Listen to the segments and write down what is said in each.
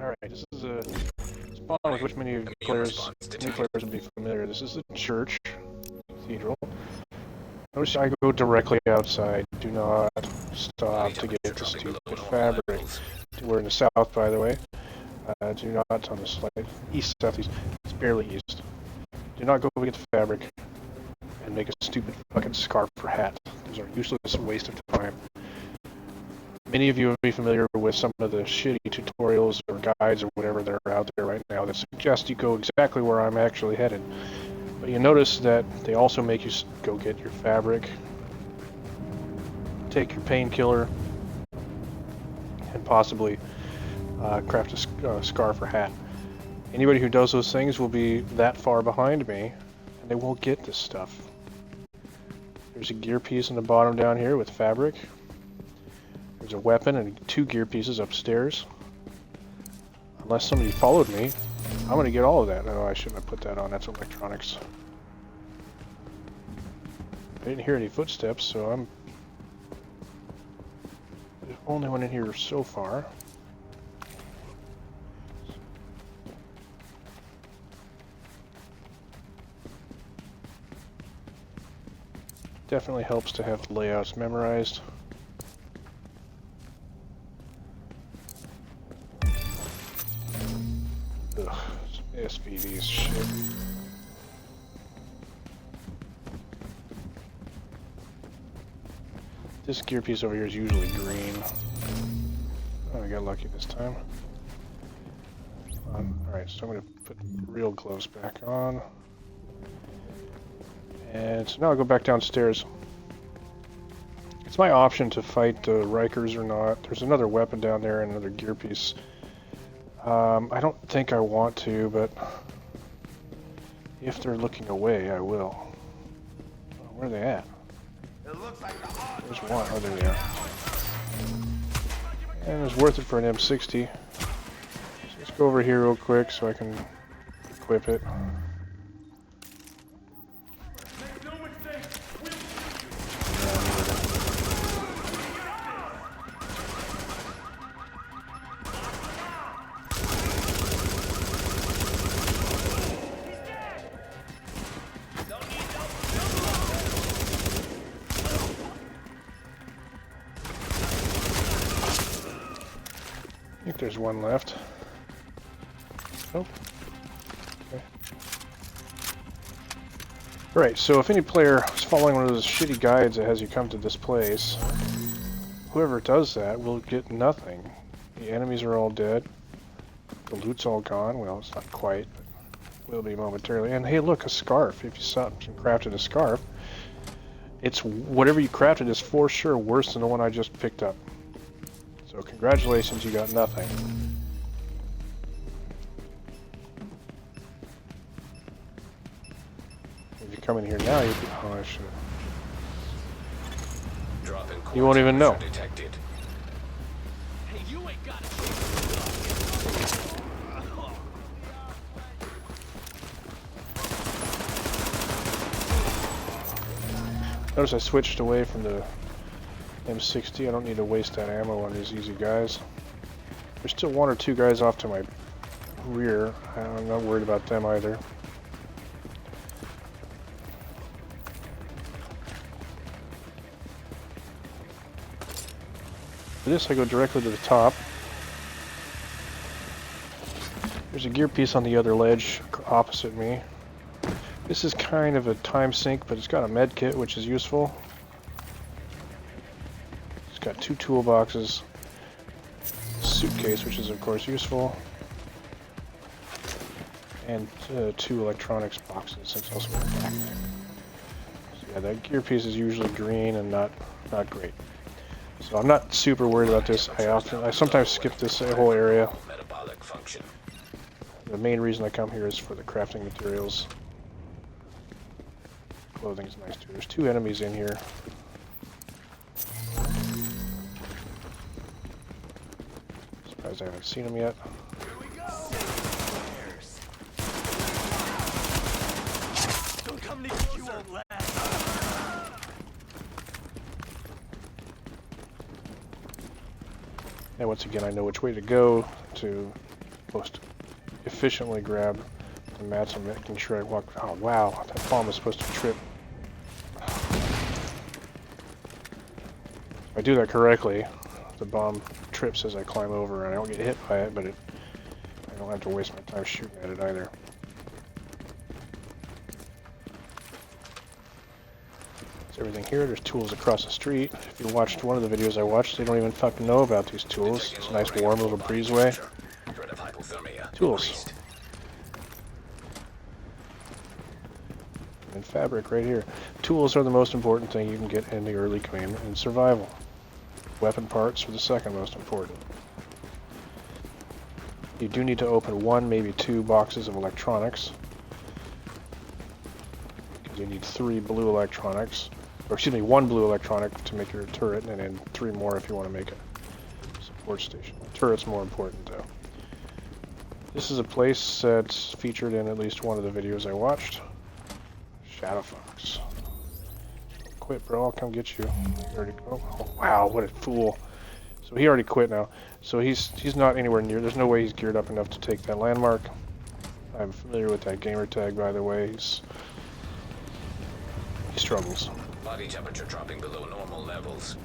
Alright, this is a spawn with which many players will be familiar. This is the church, cathedral. Notice I go directly outside. Do not stop to get the stupid fabric. We're in the south, by the way. Do not on the slide. East, southeast. It's barely east. Do not go get the fabric and make a stupid fucking scarf or hat. Those are useless waste of time. Many of you will be familiar with some of the shitty tutorials or guides or whatever that are out there right now that suggest you go exactly where I'm actually headed. But you notice that they also make you go get your fabric, take your painkiller, and possibly craft a scarf or hat. Anybody who does those things will be that far behind me, and they won't get this stuff. There's a gear piece in the bottom down here with fabric. There's a weapon and 2 gear pieces upstairs. Unless somebody followed me, I'm going to get all of that. No, I shouldn't have put that on. That's electronics. I didn't hear any footsteps, so I'm the only one in here so far. Definitely helps to have the layouts memorized. Ugh, SVD's shit. This gear piece over here is usually green. Oh, I got lucky this time. Alright, so I'm going to put real gloves back on. And so now I'll go back downstairs. It's my option to fight the Rikers or not. There's another weapon down there and another gear piece. I don't think I want to, but if they're looking away, I will. Oh, where are they at? There's one. Oh, there they are. And it's worth it for an M60. So let's go over here real quick so I can equip it. I think there's one left. Oh. Okay. Alright, so if any player is following one of those shitty guides that has you come to this place, whoever does that will get nothing. The enemies are all dead. The loot's all gone. Well, it's not quite, but will be momentarily. And hey, look, a scarf. If you saw and crafted a scarf, it's whatever you crafted is for sure worse than the one I just picked up. So congratulations, you got nothing. If you come in here now, you'd be... Oh, I should... You won't even know. Hey, you ain't got it. Notice I switched away from the M60. I don't need to waste that ammo on these easy guys. There's still 1 or 2 guys off to my rear. I'm not worried about them either. For this, I go directly to the top. There's a gear piece on the other ledge opposite me. This is kind of a time sink, but it's got a med kit, which is useful. Got 2 toolboxes, suitcase, which is of course useful, and 2 electronics boxes. It's also a backpack. So yeah, that gear piece is usually green and not great. So I'm not super worried about this. I sometimes skip this whole area. The main reason I come here is for the crafting materials. Clothing's nice too. There's 2 enemies in here. I haven't seen them yet. Here we go. Don't come near you, old lad. And once again, I know which way to go to most efficiently grab the mats. I'm making sure I walk. Oh wow, that bomb is supposed to trip. If I do that correctly, the bomb trips as I climb over, and I don't get hit by it, but I don't have to waste my time shooting at it either. There's everything here. There's tools across the street. If you watched one of the videos I watched, they don't even fucking know about these tools. It's a nice warm little breezeway. Tools. And fabric right here. Tools are the most important thing you can get in the early game in survival. Weapon parts are the second most important. You do need to open one, maybe two boxes of electronics. Because you need 3 blue electronics. Or excuse me, 1 blue electronic to make your turret, and then 3 more if you want to make a support station. The turret's more important though. This is a place that's featured in at least one of the videos I watched. Shadow Fox. Quit, bro. I'll come get you. Oh, wow, what a fool. So he already quit now. So he's not anywhere near. There's no way he's geared up enough to take that landmark. I'm familiar with that gamer tag, by the way. He struggles. Body temperature dropping below normal levels.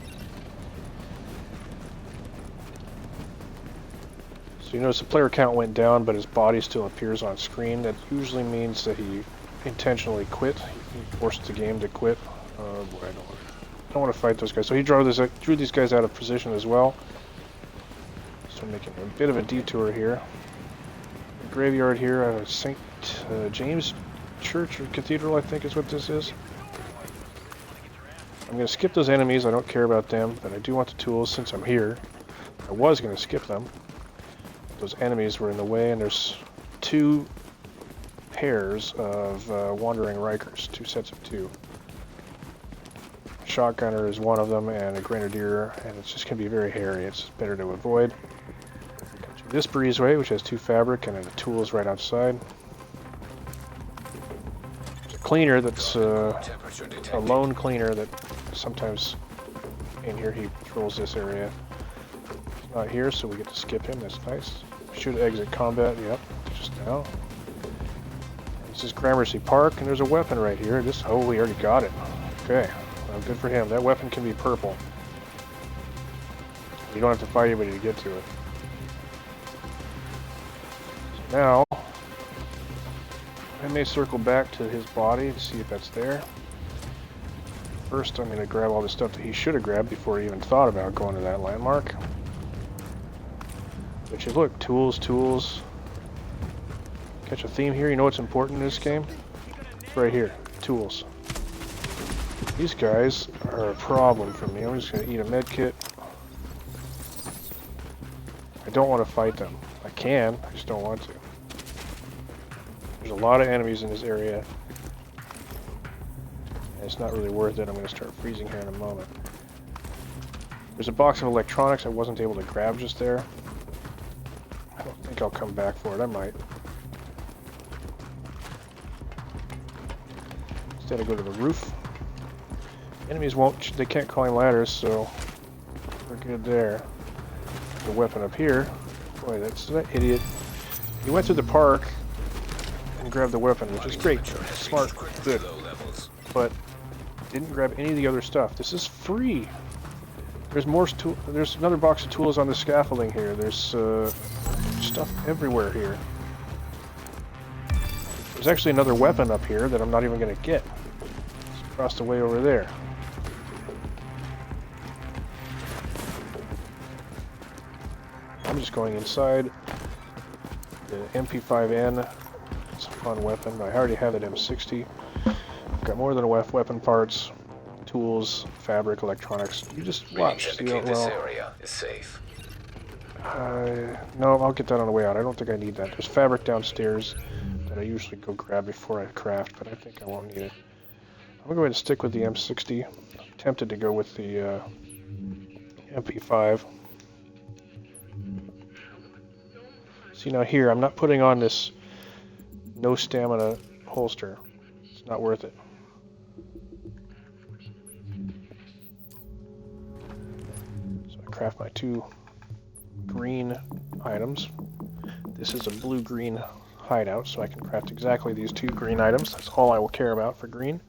So you notice the player count went down, but his body still appears on screen. That usually means that he intentionally quit. He forced the game to quit. Oh boy, I don't want to fight those guys. So he drew these guys out of position as well. So I'm making a bit of a detour here. The graveyard here at St. James Church or Cathedral, I think is what this is. I'm going to skip those enemies. I don't care about them, but I do want the tools since I'm here. I was going to skip them. Those enemies were in the way, and there's 2 pairs of Wandering Rikers, 2 sets of 2. Shotgunner is one of them, and a Grenadier, and it's just going to be very hairy. It's better to avoid. This breezeway, which has 2 fabric, and then the tools right outside. There's a cleaner that's a lone cleaner that sometimes in here he patrols this area. He's not here, so we get to skip him. That's nice. Should exit combat. Yep, just now. This is Gramercy Park, and there's a weapon right here. Oh, we already got it. Okay. Well, good for him. That weapon can be purple. You don't have to fight anybody to get to it. So now, I may circle back to his body to see if that's there. First, I'm going to grab all the stuff that he should have grabbed before he even thought about going to that landmark. But you look, tools. Catch a theme here. You know what's important in this game? It's right here. Tools. These guys are a problem for me. I'm just going to eat a med kit. I don't want to fight them. I can, I just don't want to. There's a lot of enemies in this area. And it's not really worth it. I'm going to start freezing here in a moment. There's a box of electronics I wasn't able to grab just there. I don't think I'll come back for it. I might. Instead I go to the roof. Enemies they can't climb ladders, so we're good there. There's a weapon up here. Boy, that idiot. He went to the park and grabbed the weapon, which is great. Smart, good. But didn't grab any of the other stuff. This is free. There's there's another box of tools on the scaffolding here. There's stuff everywhere here. There's actually another weapon up here that I'm not even going to get. It's across the way over there. I'm just going inside. The MP5N, it's a fun weapon. I already have that M60. I've got more than enough weapon parts, tools, fabric, electronics. You just watch. See how well. This area is safe. No, I'll get that on the way out. I don't think I need that. There's fabric downstairs that I usually go grab before I craft, but I think I won't need it. I'm going to go ahead and stick with the M60. I'm tempted to go with the MP5. See, now here, I'm not putting on this no stamina holster. It's not worth it. So I craft my 2 green items. This is a blue-green hideout, so I can craft exactly these 2 green items. That's all I will care about for green.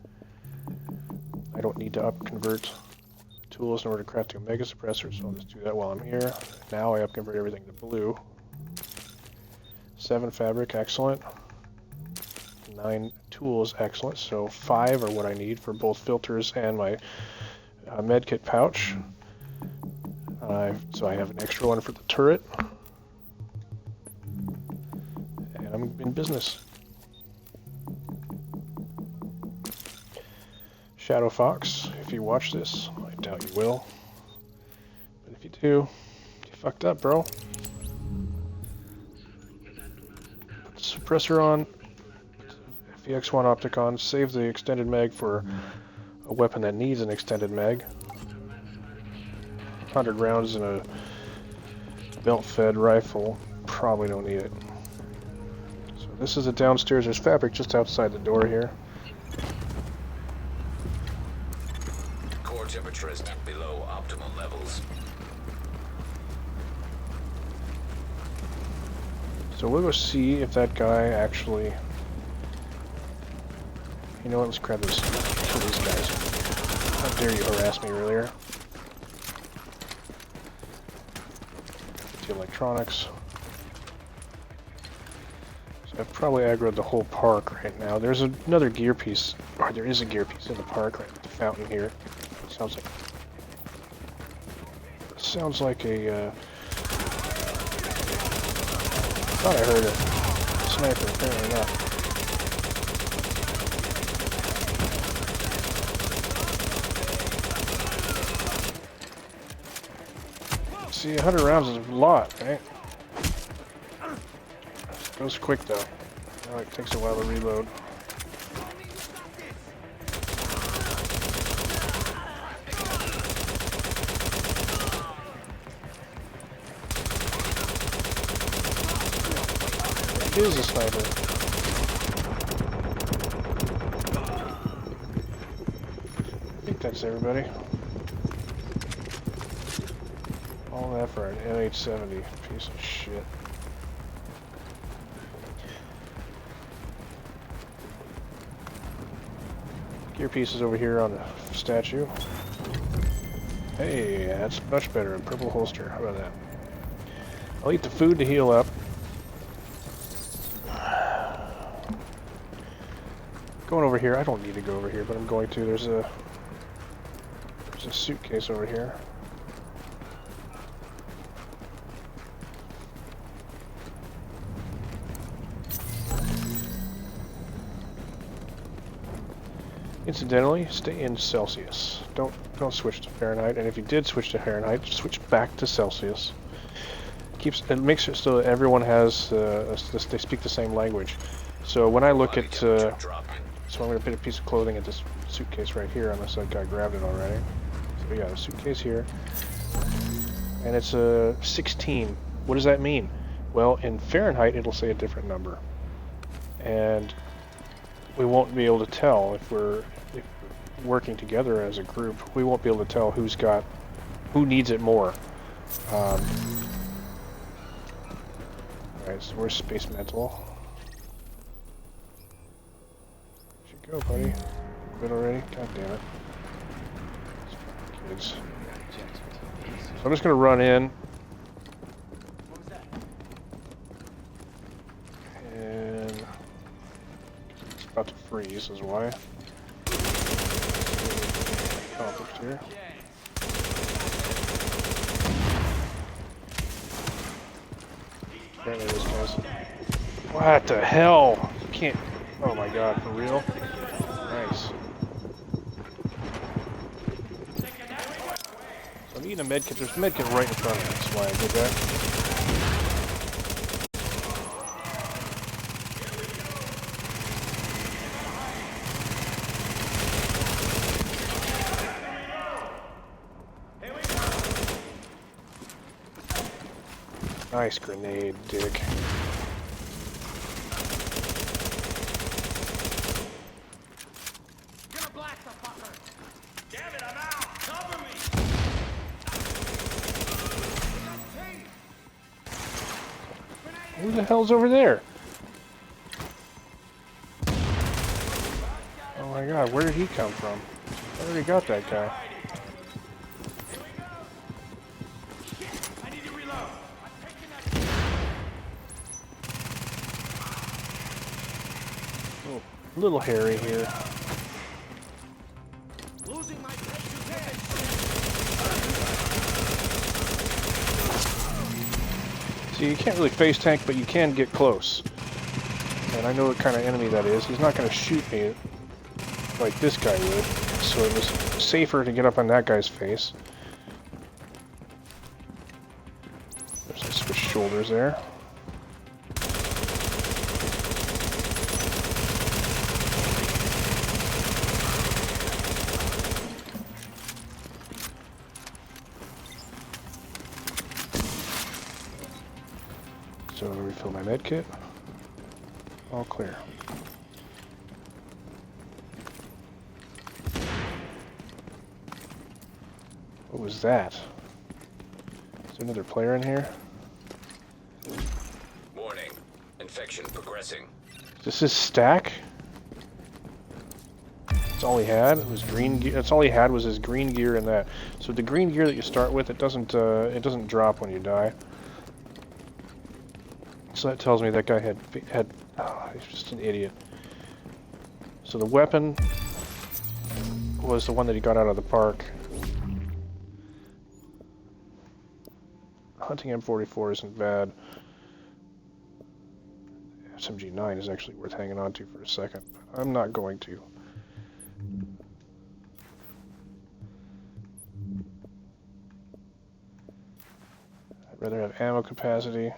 I don't need to up-convert tools in order to craft a mega suppressor, so I'll just do that while I'm here. Now I up-convert everything to blue. 7 fabric, excellent. 9 tools, excellent. So 5 are what I need for both filters and my medkit pouch. So I have an extra one for the turret. And I'm in business. Shadow Fox, if you watch this, I doubt you will. But if you do, you fucked up, bro. Put the suppressor on. VX1 Opticon, save the extended mag for a weapon that needs an extended mag. 100 rounds in a belt-fed rifle, probably don't need it. So this is a downstairs, there's fabric just outside the door here. Core temperature is below optimal levels. So we'll go see if that guy actually... You know what, let's grab this, kill these guys. How dare you harass me earlier. The electronics. So I've probably aggroed the whole park right now. There's another gear piece, or there is a gear piece in the park right at the fountain here. Sounds like a, thought I heard a sniper, apparently not. See, 100 rounds is a lot, right? Goes quick though. Oh, it takes a while to reload. It is a sniper. I think that's everybody. All that for an MH70, piece of shit. Gear pieces over here on the statue. Hey, that's much better. A purple holster. How about that? I'll eat the food to heal up. Going over here. I don't need to go over here, but I'm going to. There's a suitcase over here. Incidentally, stay in Celsius. Don't switch to Fahrenheit. And if you did switch to Fahrenheit, switch back to Celsius. It makes it so that everyone has they speak the same language. So when I look at so I'm going to put a piece of clothing at this suitcase right here, unless that guy grabbed it already. So we got a suitcase here, and it's a 16. What does that mean? Well, in Fahrenheit, it'll say a different number, and we won't be able to tell if we're working together as a group. We won't be able to tell who needs it more. Alright, so where's Space Mental? Should go, buddy. Quit already? God damn it. Kids. So I'm just gonna run in. And it's about to freeze, is why. Accomplished here. Apparently those guys. What the hell? You can't. Oh my god, for real? Nice. So I'm eating a medkit. There's a medkit right in front of me. That's why I did that. Nice grenade, Dick. Gonna blast the fucker! Damn it, I'm out! Cover me! Who the hell's over there? Oh my god, where did he come from? I already got that guy. I need to reload. I'm taking that. Oh, a little hairy here. Losing my precious head. See, you can't really face tank, but you can get close. And I know what kind of enemy that is. He's not going to shoot me like this guy would. So it was safer to get up on that guy's face. There's a switch shoulders there. So refill my med kit. All clear. What was that? Is there another player in here? Warning. Infection progressing. Is this his stack? That's all he had. It was green gear. That's all he had was his green gear and that. So the green gear that you start with, it doesn't drop when you die. So that tells me that guy had he's just an idiot. So the weapon was the one that he got out of the park. Hunting M44 isn't bad. SMG9 is actually worth hanging on to for a second, but I'm not going to. I'd rather have ammo capacity.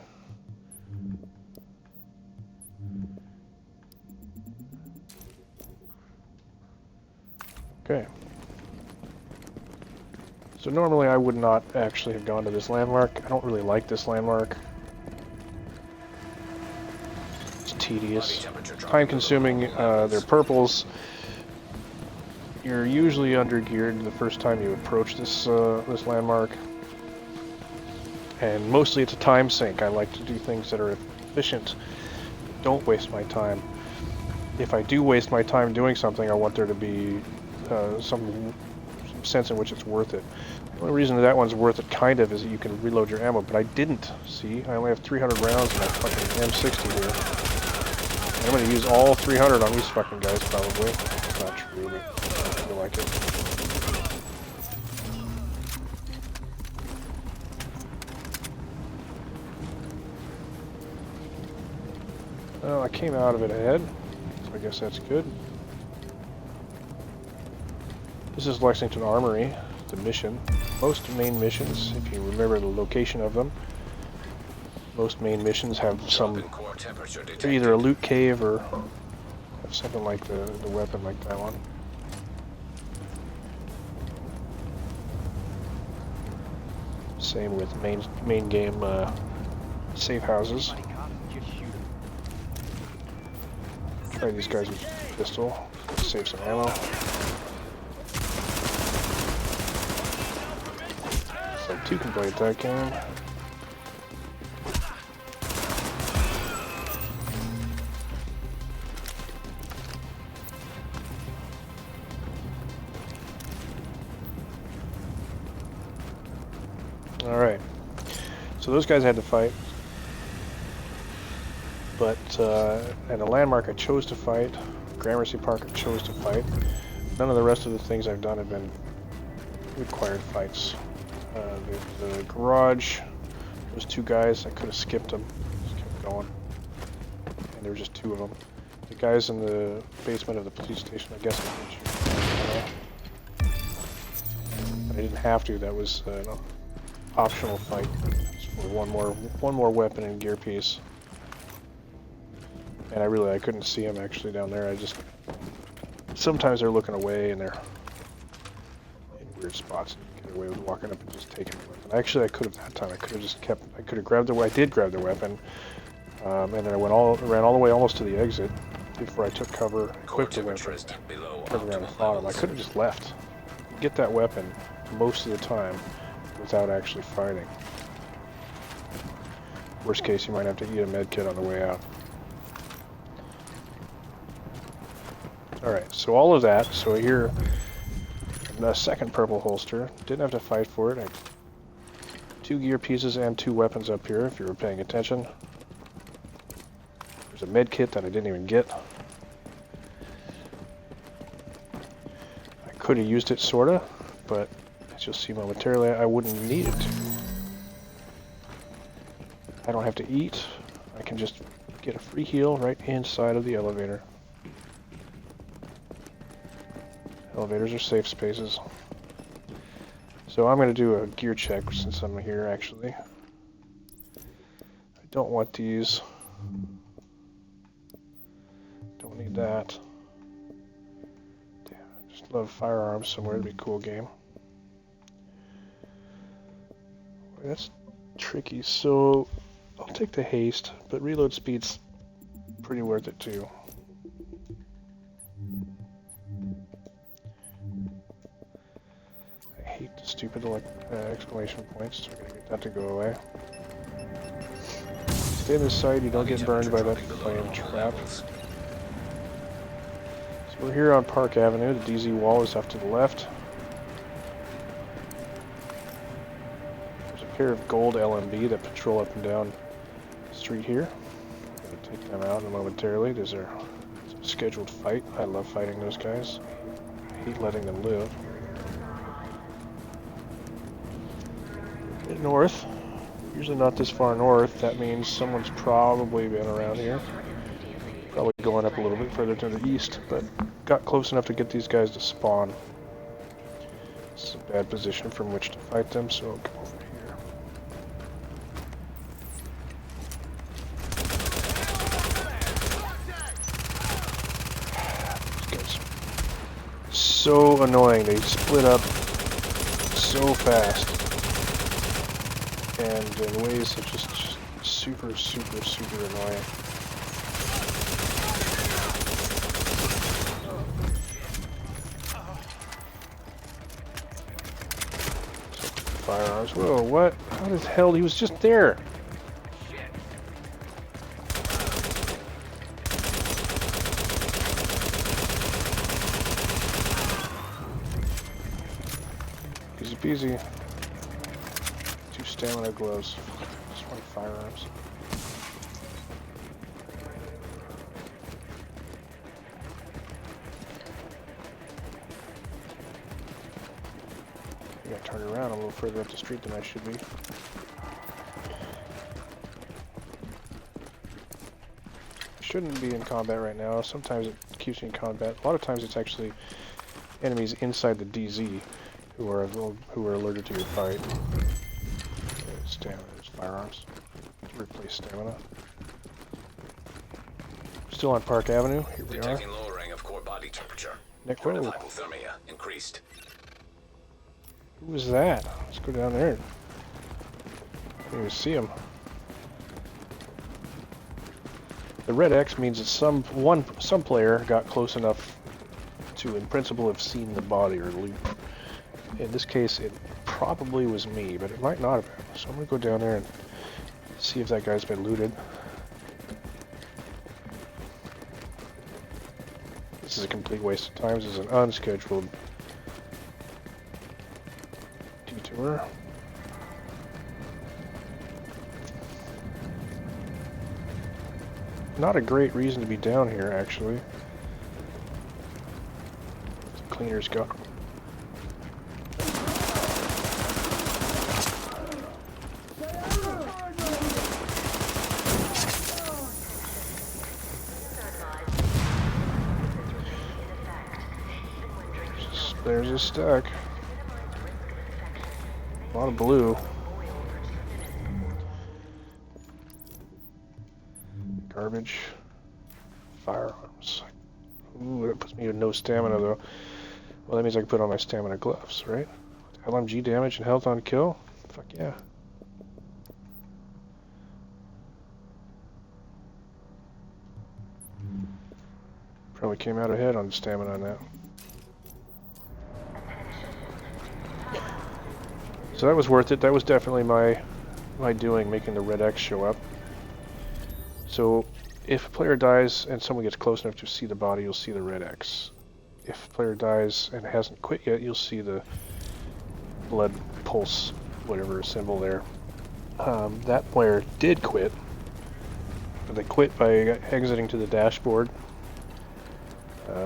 Okay. So normally I would not actually have gone to this landmark. I don't really like this landmark. It's tedious. Time consuming. They're purples. You're usually under-geared the first time you approach this this landmark. And mostly it's a time sink. I like to do things that are efficient. Don't waste my time. If I do waste my time doing something, I want there to be some sense in which it's worth it. The only reason that one's worth it, kind of, is that you can reload your ammo, but I didn't. See, I only have 300 rounds in my fucking M60 here. And I'm going to use all 300 on these fucking guys, probably. It's not true, but I feel like it. Well, I came out of it ahead, so I guess that's good. This is Lexington Armory, the mission. Most main missions, if you remember the location of them, most main missions have some, they're either a loot cave or have something like the weapon like that one. Same with main game safe houses. Try these guys with a pistol, save some ammo. So two can play at that game. Alright. So those guys had to fight. But at a landmark I chose to fight. Gramercy Park I chose to fight. None of the rest of the things I've done have been required fights. The garage, those two guys, I could have skipped them, just kept going. And there were just two of them. The guys in the basement of the police station, I guess I could shoot. I didn't have to, that was an optional fight. Just for one more weapon and gear piece. And I couldn't see them actually down there. Sometimes they're looking away and they're in weird spots. Get away with walking up and just taking the weapon. Actually, I could have that time. I could have just kept. I could have grabbed the. I did grab the weapon, and then I ran all the way almost to the exit before I took cover, equipped the weapon, turned around and fought him. I could have just left, get that weapon most of the time without actually fighting. Worst case, you might have to eat a med kit on the way out. Alright, so all of that. So here, the second purple holster. Didn't have to fight for it. I had 2 gear pieces and 2 weapons up here, if you were paying attention. There's a med kit that I didn't even get. I could have used it, sorta, but as you'll see momentarily, I wouldn't need it. I don't have to eat. I can just get a free heal right inside of the elevator. Elevators are safe spaces. So I'm going to do a gear check since I'm here, actually. I don't want these. Don't need that. Damn, I just love firearms somewhere. It'd be a cool game. That's tricky. So I'll take the haste, but reload speed's pretty worth it too. I hate the stupid exclamation points, so we're gonna get that to go away. Stay in the side, you don't get burned by that flame trap. So we're here on Park Avenue. The DZ wall is off to the left. There's a pair of gold LMB that patrol up and down the street here. I'm going to take them out momentarily. There's a scheduled fight. I love fighting those guys. I hate letting them live. Head north. Usually not this far north. That means someone's probably been around here. Probably going up a little bit further to the east, but got close enough to get these guys to spawn. This is a bad position from which to fight them, so I'll come over here. These guys are so annoying. They split up so fast. And in ways that just super annoying. Firearms. Whoa, what? How the hell? He was just there. Easy peasy. 2 stamina gloves. Just want firearms. I got turned around a little further up the street than I should be. Shouldn't be in combat right now. Sometimes it keeps me in combat. A lot of times it's actually enemies inside the DZ who are alerted to your fight. Stamina, there's firearms. Replace stamina. Still on Park Avenue. Here we are. Detecting lowering of core body temperature. Nick, Threat of whoa. hypothermia increased. Who was that? Let's go down there. Can't even see him. The red X means that some player got close enough to, in principle, have seen the body or loot. In this case, it probably was me, but it might not have been. So I'm gonna go down there and see if that guy's been looted. This is a complete waste of time. This is an unscheduled detour. Not a great reason to be down here, actually. The cleaners go. There's a stack. A lot of blue. Garbage. Firearms. Ooh, that puts me with no stamina though. Well, that means I can put on my stamina gloves, right? LMG damage and health on kill? Fuck yeah. Probably came out ahead on the stamina on that. So that was worth it. That was definitely my by doing, making the red X show up. So if a player dies and someone gets close enough to see the body, you'll see the red X. If a player dies and hasn't quit yet, you'll see the blood pulse, whatever symbol there. That player did quit, but they quit by exiting to the dashboard.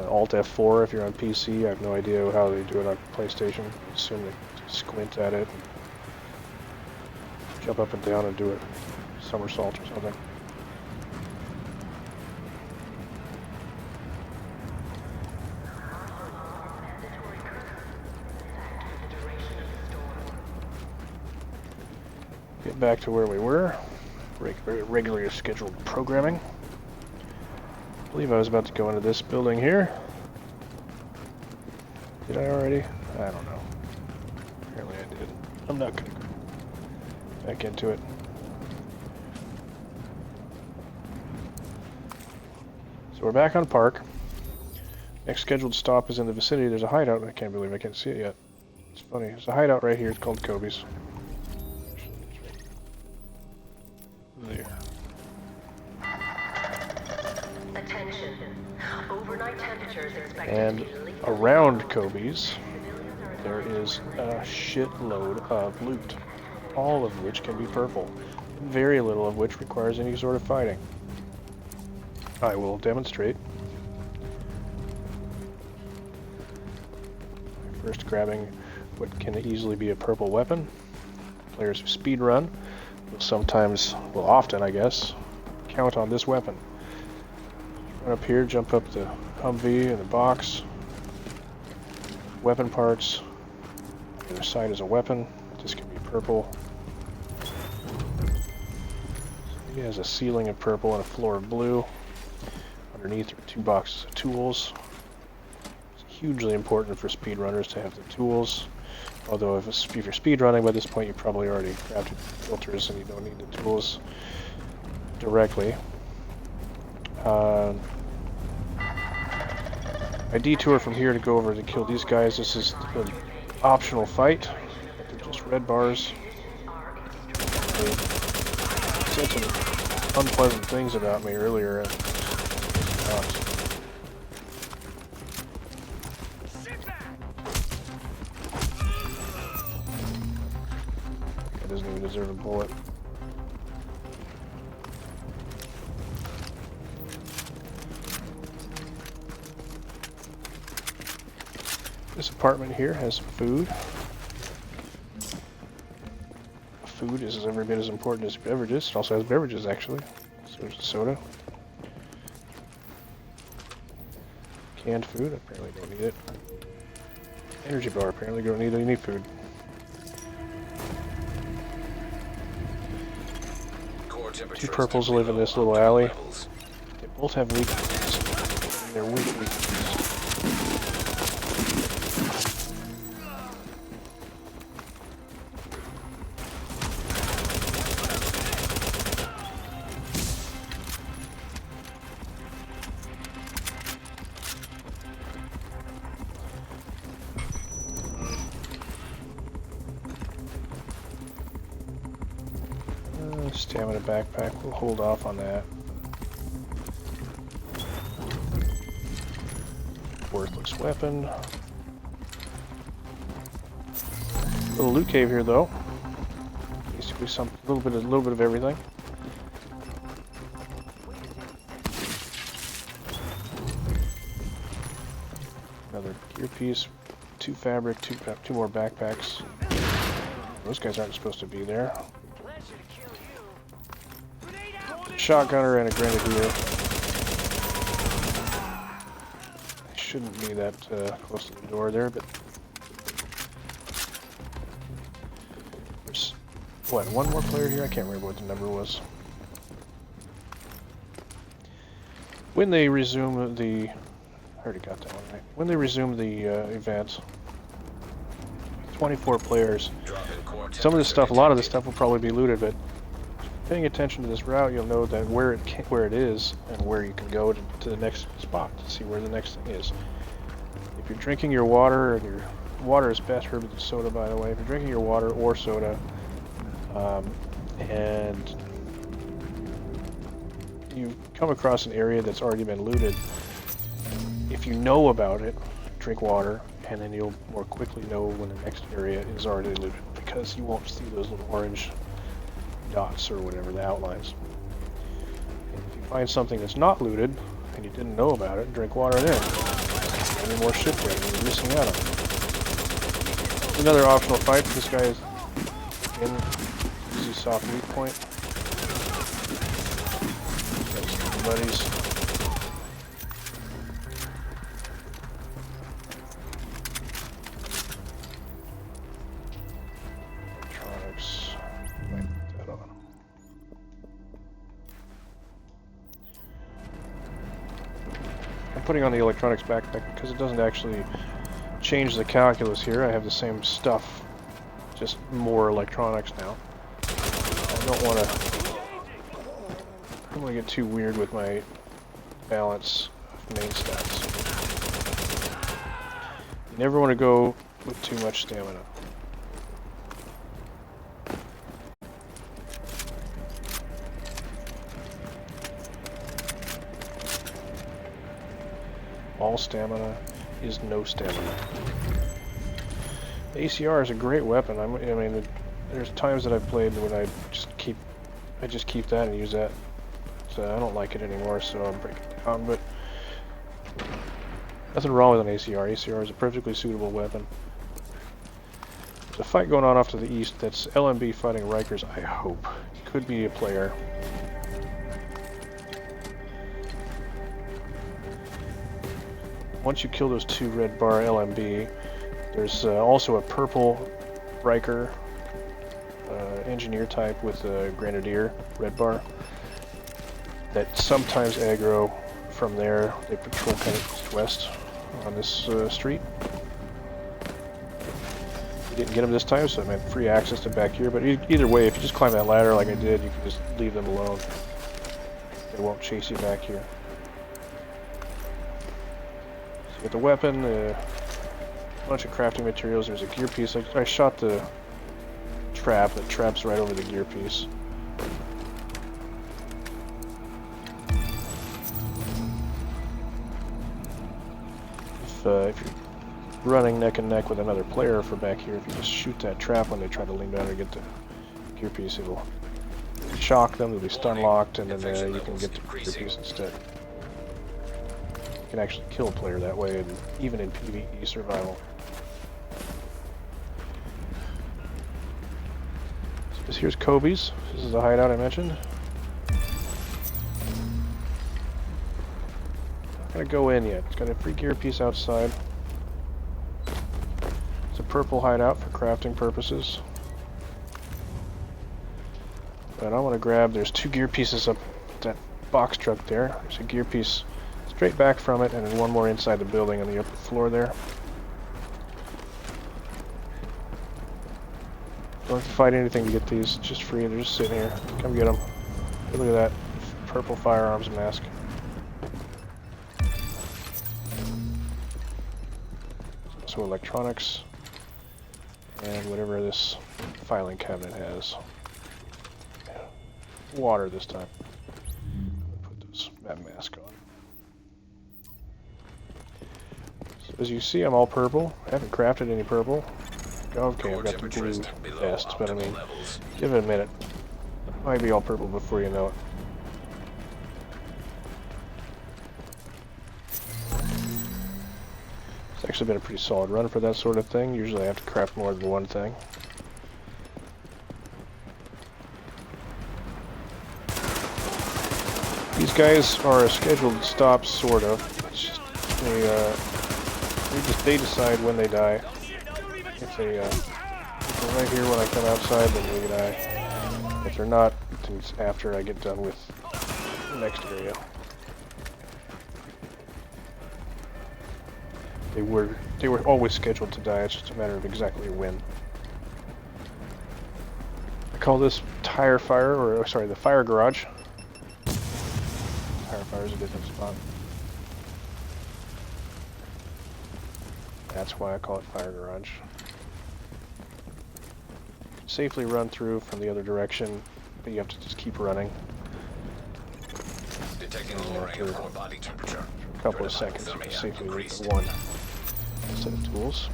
Alt F4 if you're on PC. I have no idea how they do it on PlayStation. I assume they squint at it, jump up and down and do a somersault or something. Get back to where we were. Regularly scheduled programming. I believe I was about to go into this building here. Did I already? I don't know. Apparently I did. I'm not going to go back into it. So we're back on Park. Next scheduled stop is in the vicinity. There's a hideout. I can't believe I can't see it yet. It's funny. There's a hideout right here. It's called Kobe's. There. Attention. Overnight temperatures expected And to be lethal. around Kobe's, there is a shitload of loot, all of which can be purple, very little of which requires any sort of fighting. I will demonstrate. First grabbing what can easily be a purple weapon. Players who speed run will sometimes, well often I guess, count on this weapon. Run up here, jump up the Humvee and the box. Weapon parts. The other side is a weapon. This can be purple. He has a ceiling of purple and a floor of blue. Underneath are 2 boxes of tools. It's hugely important for speedrunners to have the tools. Although if you're speedrunning by this point, you probably already grabbed your filters and you don't need the tools directly. I detour from here to go over to kill these guys. This is an optional fight. They're just red bars. They said some unpleasant things about me earlier. Guy doesn't even deserve a bullet. This apartment here has some food. Food is every bit as important as beverages. It also has beverages, actually. So there's a soda. Canned food, apparently don't need it. Energy bar, apparently don't need any food. Two purples live in this little alley. They both have weaknesses. They're weak weaknesses. Stamina backpack, we'll hold off on that. Worthless weapon. Little loot cave here though. Basically a little bit of everything. Another gear piece, 2 fabric, two more backpacks. Those guys aren't supposed to be there. Shotgunner and a grenadier. I shouldn't be that close to the door there, but there's what, one more player here? I can't remember what the number was. When they resume the, I already got that one right. When they resume the event, 24 players. Some of this stuff, a lot of this stuff will probably be looted, but paying attention to this route, you'll know that where it is and where you can go to the next spot to see where the next thing is. If you're drinking your water, and your water is better than soda, by the way. If you're drinking your water or soda, and you come across an area that's already been looted, if you know about it, drink water, and then you'll more quickly know when the next area is already looted, because you won't see those little orange dots or whatever, the outlines. And if you find something that's not looted, and you didn't know about it, drink water then. Any more shit there that you're missing out on. Another optional fight. This guy is in easy soft weak point. Got some buddies. Electronics. Might put that on. I'm putting on the electronics backpack because it doesn't actually change the calculus here. I have the same stuff, just more electronics now. I don't want to get too weird with my balance of main stats. You never want to go with too much stamina. All stamina is no stamina. The ACR is a great weapon. I mean, there's times that I've played when I just keep that and use that. So I don't like it anymore, so I'm breaking it down. But nothing wrong with an ACR. ACR is a perfectly suitable weapon. There's a fight going on off to the east. That's LMB fighting Rikers. I hope could be a player. Once you kill those two red bar LMB, there's also a purple Riker engineer type with a grenadier red bar that sometimes aggro from there. They patrol kind of east-west on this street. You didn't get them this time, so I meant free access to back here, but either way, if you just climb that ladder like I did, you can just leave them alone. They won't chase you back here. Get the weapon, a bunch of crafting materials. There's a gear piece. I shot the trap that traps right over the gear piece. If you're running neck and neck with another player for back here, if you just shoot that trap when they try to lean down or get the gear piece, it'll shock them, they'll be stun locked, and then you can get the gear piece instead. You can actually kill a player that way, and even in PvE survival. So here's Kobe's. This is the hideout I mentioned. Not gonna go in yet. It's got a free gear piece outside. It's a purple hideout for crafting purposes. But I want to grab, there's two gear pieces up that box truck there. There's a gear piece straight back from it, and then one more inside the building on the upper floor there. Don't have to fight anything to get these, it's just free, they're just sitting here. Come get them. Look at that purple firearms mask. So electronics, and whatever this filing cabinet has. Water this time. Put that mask on. As you see, I'm all purple. I haven't crafted any purple. Okay, I've got the blue vest, but I mean, give it a minute. Might be all purple before you know it. It's actually been a pretty solid run for that sort of thing. Usually I have to craft more than one thing. These guys are a scheduled stop, sort of. It's just they decide when they die. If they're right here when I come outside, then they die. If they're not, then it's after I get done with the next area. They were always scheduled to die. It's just a matter of exactly when. I call this tire fire, or sorry, the fire garage. Tire fire is a different spot. That's why I call it fire garage. Safely run through from the other direction but you have to just keep running Detecting lowering of core body temperature. for a couple of seconds. You can safely leave the one set of tools.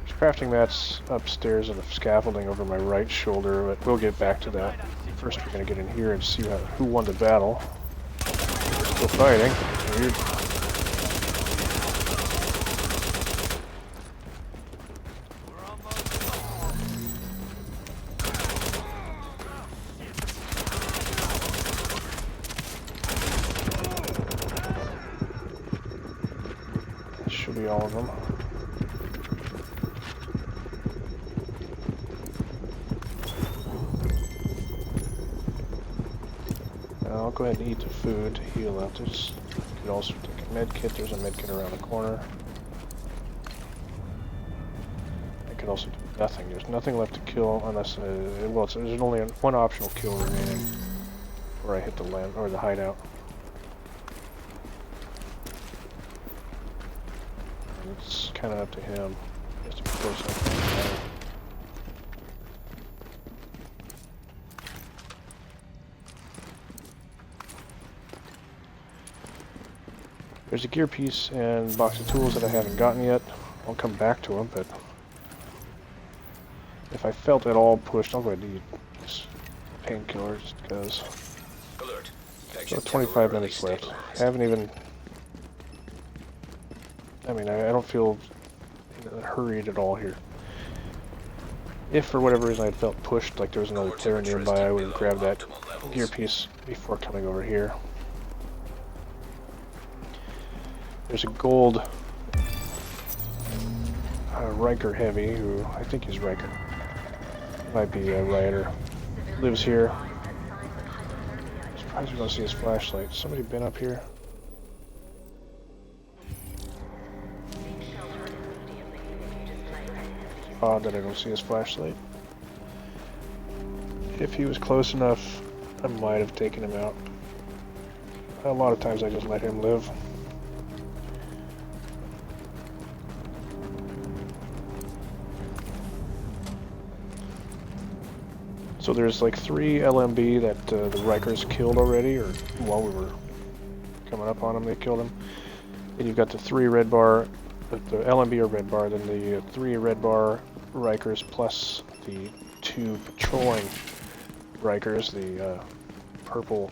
There's crafting mats upstairs and the scaffolding over my right shoulder, but we'll get back to that. First, we're going to get in here and see who won the battle. We're still fighting. Weird. That should be all of them. I'll go ahead and eat the food to heal up. You could also take a med kit. There's a med kit around the corner. I could also do nothing. There's nothing left to kill unless, well, there's only one optional kill remaining where I hit the land or the hideout. And it's kind of up to him. He has to be close enough to the There's a gear piece and box of tools that I haven't gotten yet. I'll come back to them, but if I felt at all pushed, I'll go ahead and eat this painkiller just because. Alert. So 25 minutes left. I haven't even. I mean, I don't feel hurried at all here. If for whatever reason I had felt pushed, like there was another player nearby, I would have grabbed that gear piece before coming over here. There's a gold Riker Heavy, who I think is Riker. Might be a Rioter. Lives here. Surprised we don't see his flashlight. Somebody been up here? Odd that I don't see his flashlight. If he was close enough, I might have taken him out. A lot of times I just let him live. So there's like 3 LMB that the Rikers killed already, or while we were coming up on them, they killed them. Then you've got the 3 red bar, the LMB or red bar, then the 3 red bar Rikers plus the 2 patrolling Rikers, the purple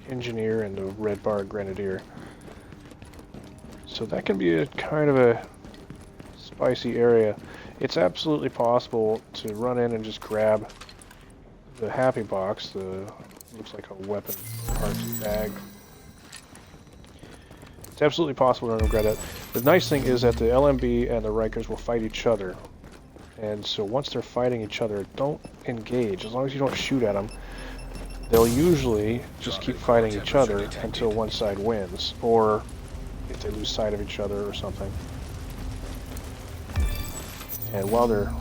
engineer and the red bar grenadier. So that can be a kind of a spicy area. It's absolutely possible to run in and just grab the happy box, looks like a weapon parts bag. It's absolutely possible to run and grab that. The nice thing is that the LMB and the Rikers will fight each other. And so once they're fighting each other, don't engage. As long as you don't shoot at them, they'll usually just keep fighting each other until one side wins, or if they lose sight of each other or something. And while they're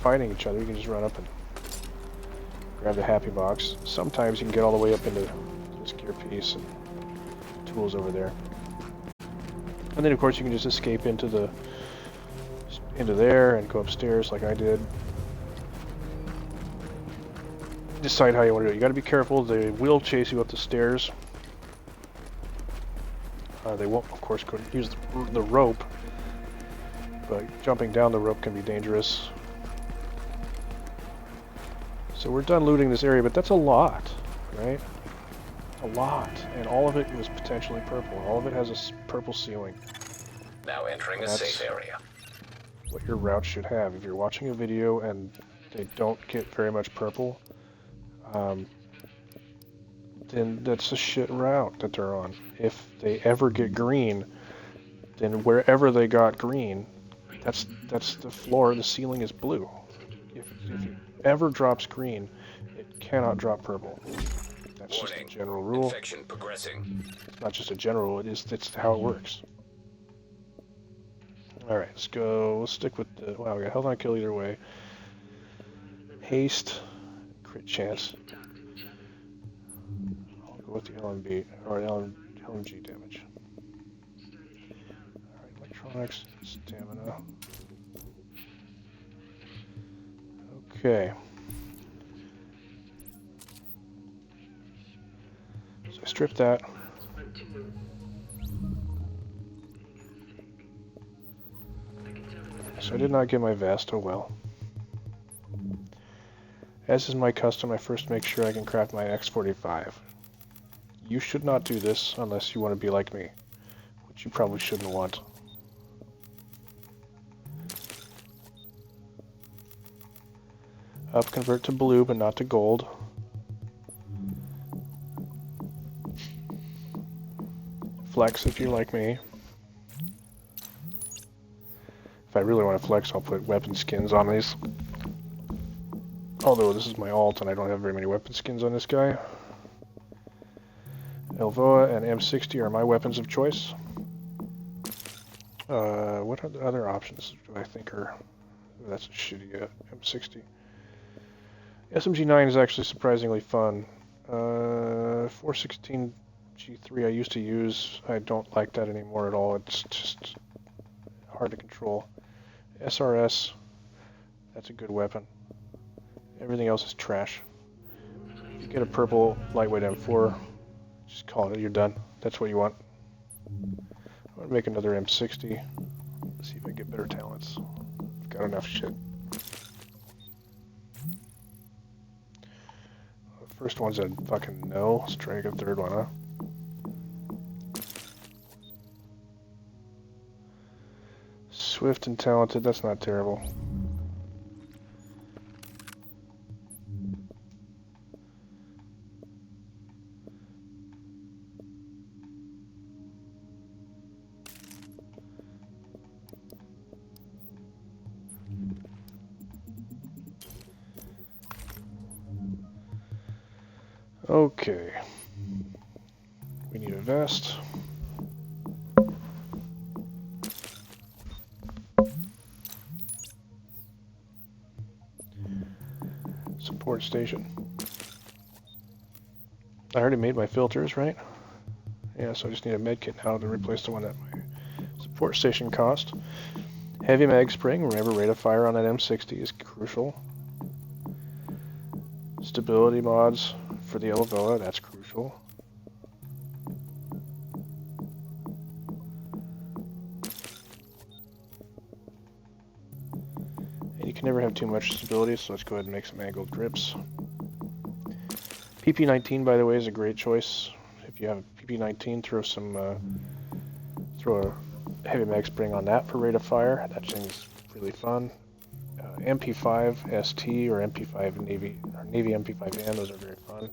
fighting each other, you can just run up and grab the happy box. Sometimes you can get all the way up into this gear piece and tools over there. And then of course you can just escape into there and go upstairs like I did. Decide how you want to do it. You got to be careful. They will chase you up the stairs. They won't, of course, go use the rope, but jumping down the rope can be dangerous. So we're done looting this area, but that's a lot, right? A lot, and all of it was potentially purple. All of it has a purple ceiling. Now entering a safe area. What your route should have. If you're watching a video and they don't get very much purple, then that's a shit route that they're on. If they ever get green, then wherever they got green, that's the floor. The ceiling is blue. If it ever drops green, it cannot drop purple. That's just a general rule. Infection progressing. It's not just a general rule. It's how it works. All right, let's go. We'll stick with the. Wow, we got health on kill either way. Haste, crit chance. I'll go with the LMB or LMG damage. All right, electronics, stamina. Okay. strip that. So I did not get my vest, oh well. As is my custom, I first make sure I can craft my X45. You should not do this unless you want to be like me, which you probably shouldn't want. Up, convert to blue, but not to gold. Flex if you're like me. If I really want to flex, I'll put weapon skins on these. Although this is my alt and I don't have very many weapon skins on this guy. Elvoa and M60 are my weapons of choice. What are the other options do I think are... That's a shitty M60. SMG9 is actually surprisingly fun. 416 G3 I used to use. I don't like that anymore at all. It's just hard to control. SRS, that's a good weapon. Everything else is trash. If you get a purple lightweight M4, just call it, you're done. That's what you want. I'm going to make another M60. Let's see if I can get better talents. I've got enough shit. The first one's a fucking no. Let's try to get a third one, huh? Swift and talented, that's not terrible. Okay. We need a vest. Support station. I already made my filters, right? Yeah, so I just need a medkit now to replace the one that my support station cost. Heavy mag spring, remember rate of fire on that M60 is crucial. Stability mods for the Elvoa, that's crucial. And you can never have too much stability, so let's go ahead and make some angled grips. PP19, by the way, is a great choice. If you have a PP19, throw a heavy mag spring on that for rate of fire. That thing's really fun. MP5 ST or MP5 Navy or Navy MP5N, those are very fun.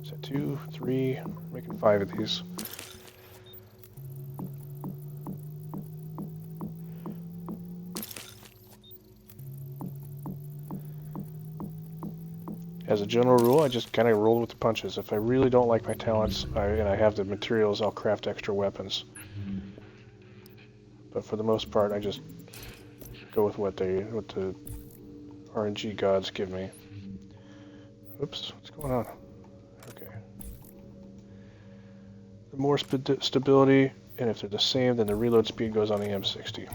Is that 2, 3? Making 5 of these. As a general rule, I just kind of roll with the punches. If I really don't like my talents and I have the materials, I'll craft extra weapons. But for the most part, I just go with what the RNG gods give me. Oops, what's going on? Okay. The more stability, and if they're the same, then the reload speed goes on the M60.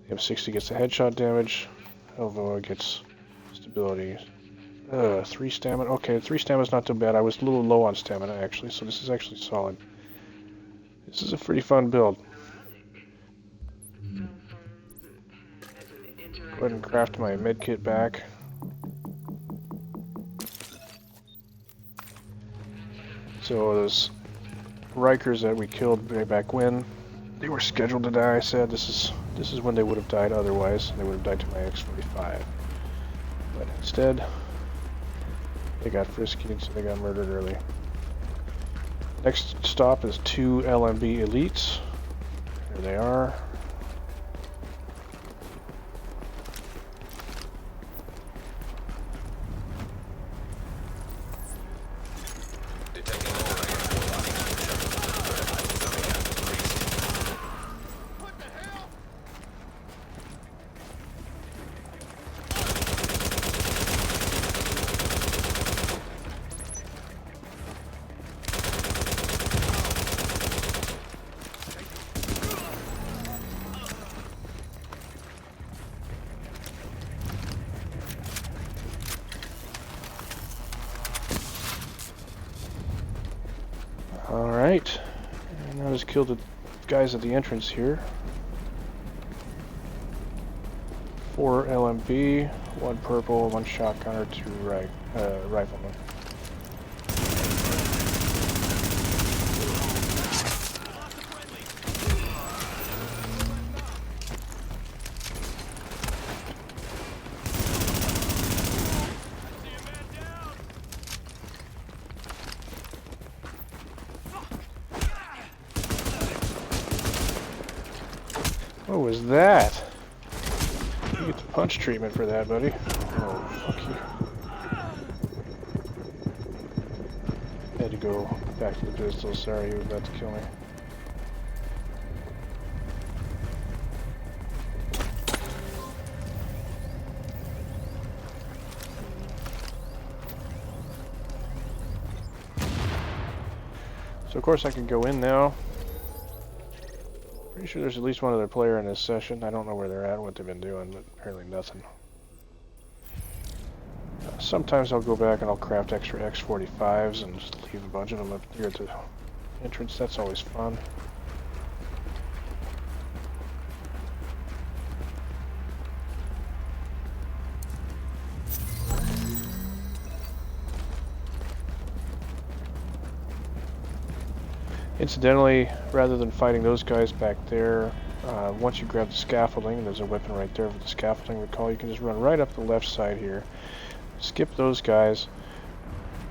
The M60 gets the headshot damage. Elvoa gets stability. 3 stamina. Okay, 3 stamina's not too bad. I was a little low on stamina actually, so this is actually solid. This is a pretty fun build. Go ahead and craft my medkit back. So those Rikers that we killed way back when, they were scheduled to die. I said this is when they would have died otherwise. They would have died to my X45. But instead, they got frisky and so they got murdered early. Next stop is 2 LMB elites. Here they are. Alright. And now just kill the guys at the entrance here. 4 LMB, 1 purple, 1 shotgunner, 2 riflemen. What was that? You get the punch treatment for that, buddy. Oh, fuck you. Had to go back to the pistol. Sorry, you were about to kill me. So of course I can go in now. Pretty sure there's at least one other player in this session. I don't know where they're at, what they've been doing, but apparently nothing. Sometimes I'll go back and I'll craft extra X45s and just leave a bunch of them up here at the entrance. That's always fun. Incidentally, rather than fighting those guys back there, once you grab the scaffolding, and there's a weapon right there with the scaffolding recall, you can just run right up the left side here, skip those guys,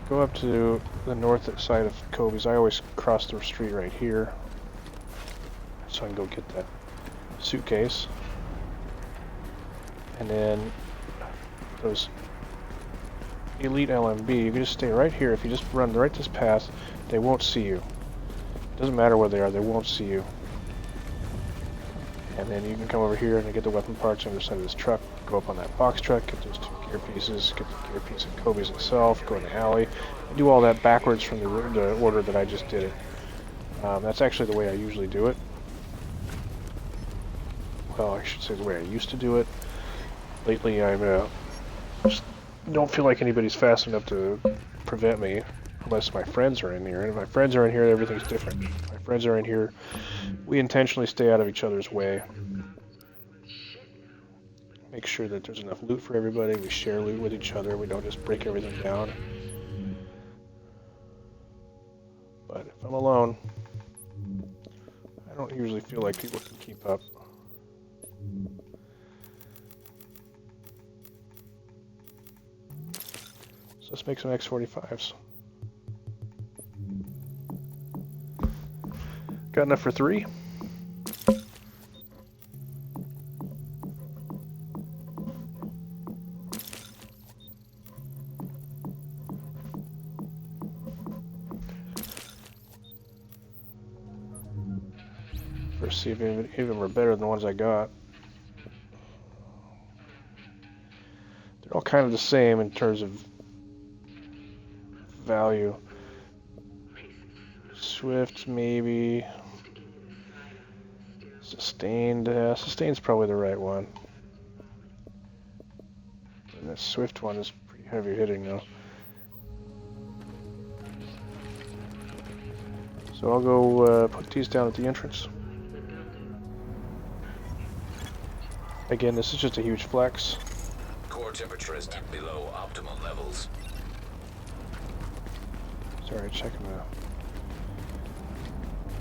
go up to the north side of Kobe's. I always cross the street right here, so I can go get that suitcase, and then those elite LMB, you can just stay right here. If you just run right this path, they won't see you. Doesn't matter where they are, they won't see you. And then you can come over here and get the weapon parts on the side of this truck, go up on that box truck, get those 2 gear pieces, get the gear piece of Kobe's itself, go in the alley, and do all that backwards from the order that I just did it. That's actually the way I usually do it. Well, I should say the way I used to do it. Lately I just don't feel like anybody's fast enough to prevent me. Unless my friends are in here, and if my friends are in here, everything's different. If my friends are in here, we intentionally stay out of each other's way. Make sure that there's enough loot for everybody, we share loot with each other, we don't just break everything down. But if I'm alone, I don't usually feel like people can keep up. So let's make some X45s. Got enough for 3? First, see if any of them are better than the ones I got. They're all kind of the same in terms of value. Swift, maybe. Sustained, Sustained's probably the right one. And the Swift one is pretty heavy hitting though. So I'll go put these down at the entrance. Again, this is just a huge flex. Core temperature is below optimal levels. Sorry, checking the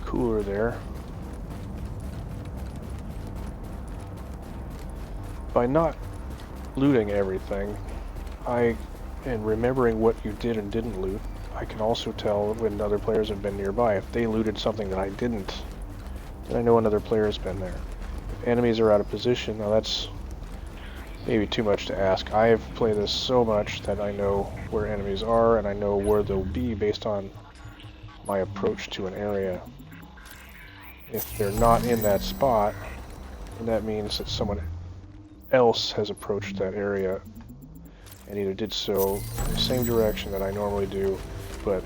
cooler there. By not looting everything, and remembering what you did and didn't loot, I can also tell when other players have been nearby. If they looted something that I didn't, then I know another player has been there. If enemies are out of position, now that's maybe too much to ask. I've played this so much that I know where enemies are and I know where they'll be based on my approach to an area. If they're not in that spot, then that means that someone else has approached that area and either did so in the same direction that I normally do, but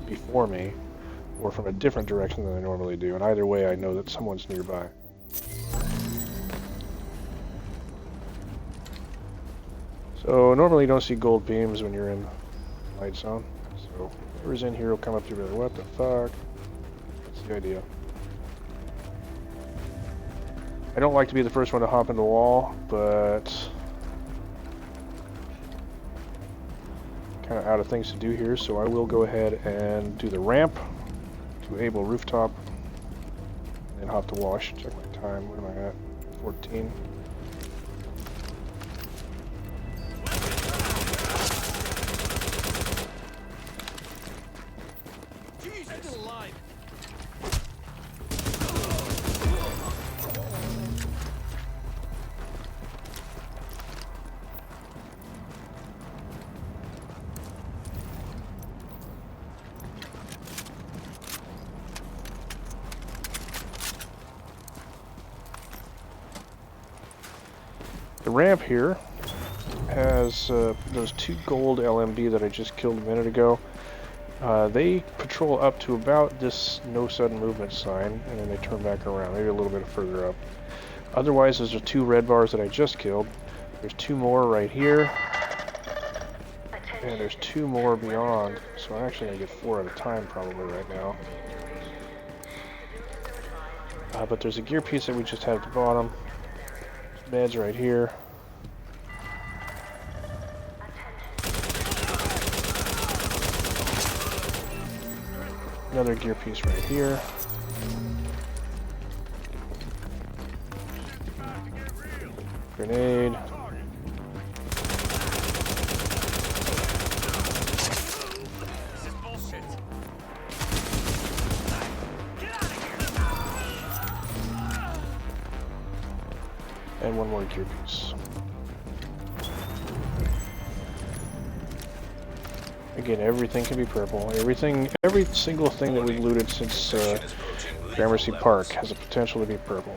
before me, or from a different direction than I normally do. And either way, I know that someone's nearby. So normally you don't see gold beams when you're in light zone. So whoever's in here will come up to me like, what the fuck? That's the idea. I don't like to be the first one to hop in the wall, but kind of out of things to do here, so I will go ahead and do the ramp to Able Rooftop and hop the wall. I should check my time. What am I at? 14. The ramp here has those 2 gold LMB that I just killed a minute ago. They patrol up to about this no sudden movement sign, and then they turn back around, maybe a little bit further up. Otherwise, those are 2 red bars that I just killed. There's 2 more right here, and there's 2 more beyond, so I'm actually going to get 4 at a time probably right now. But there's a gear piece that we just had at the bottom. Meds right here. Another gear piece right here. Grenade. This is bullshit. And 1 more gear piece. Again, everything can be purple. Every single thing that we've looted since Gramercy Park has a potential to be purple.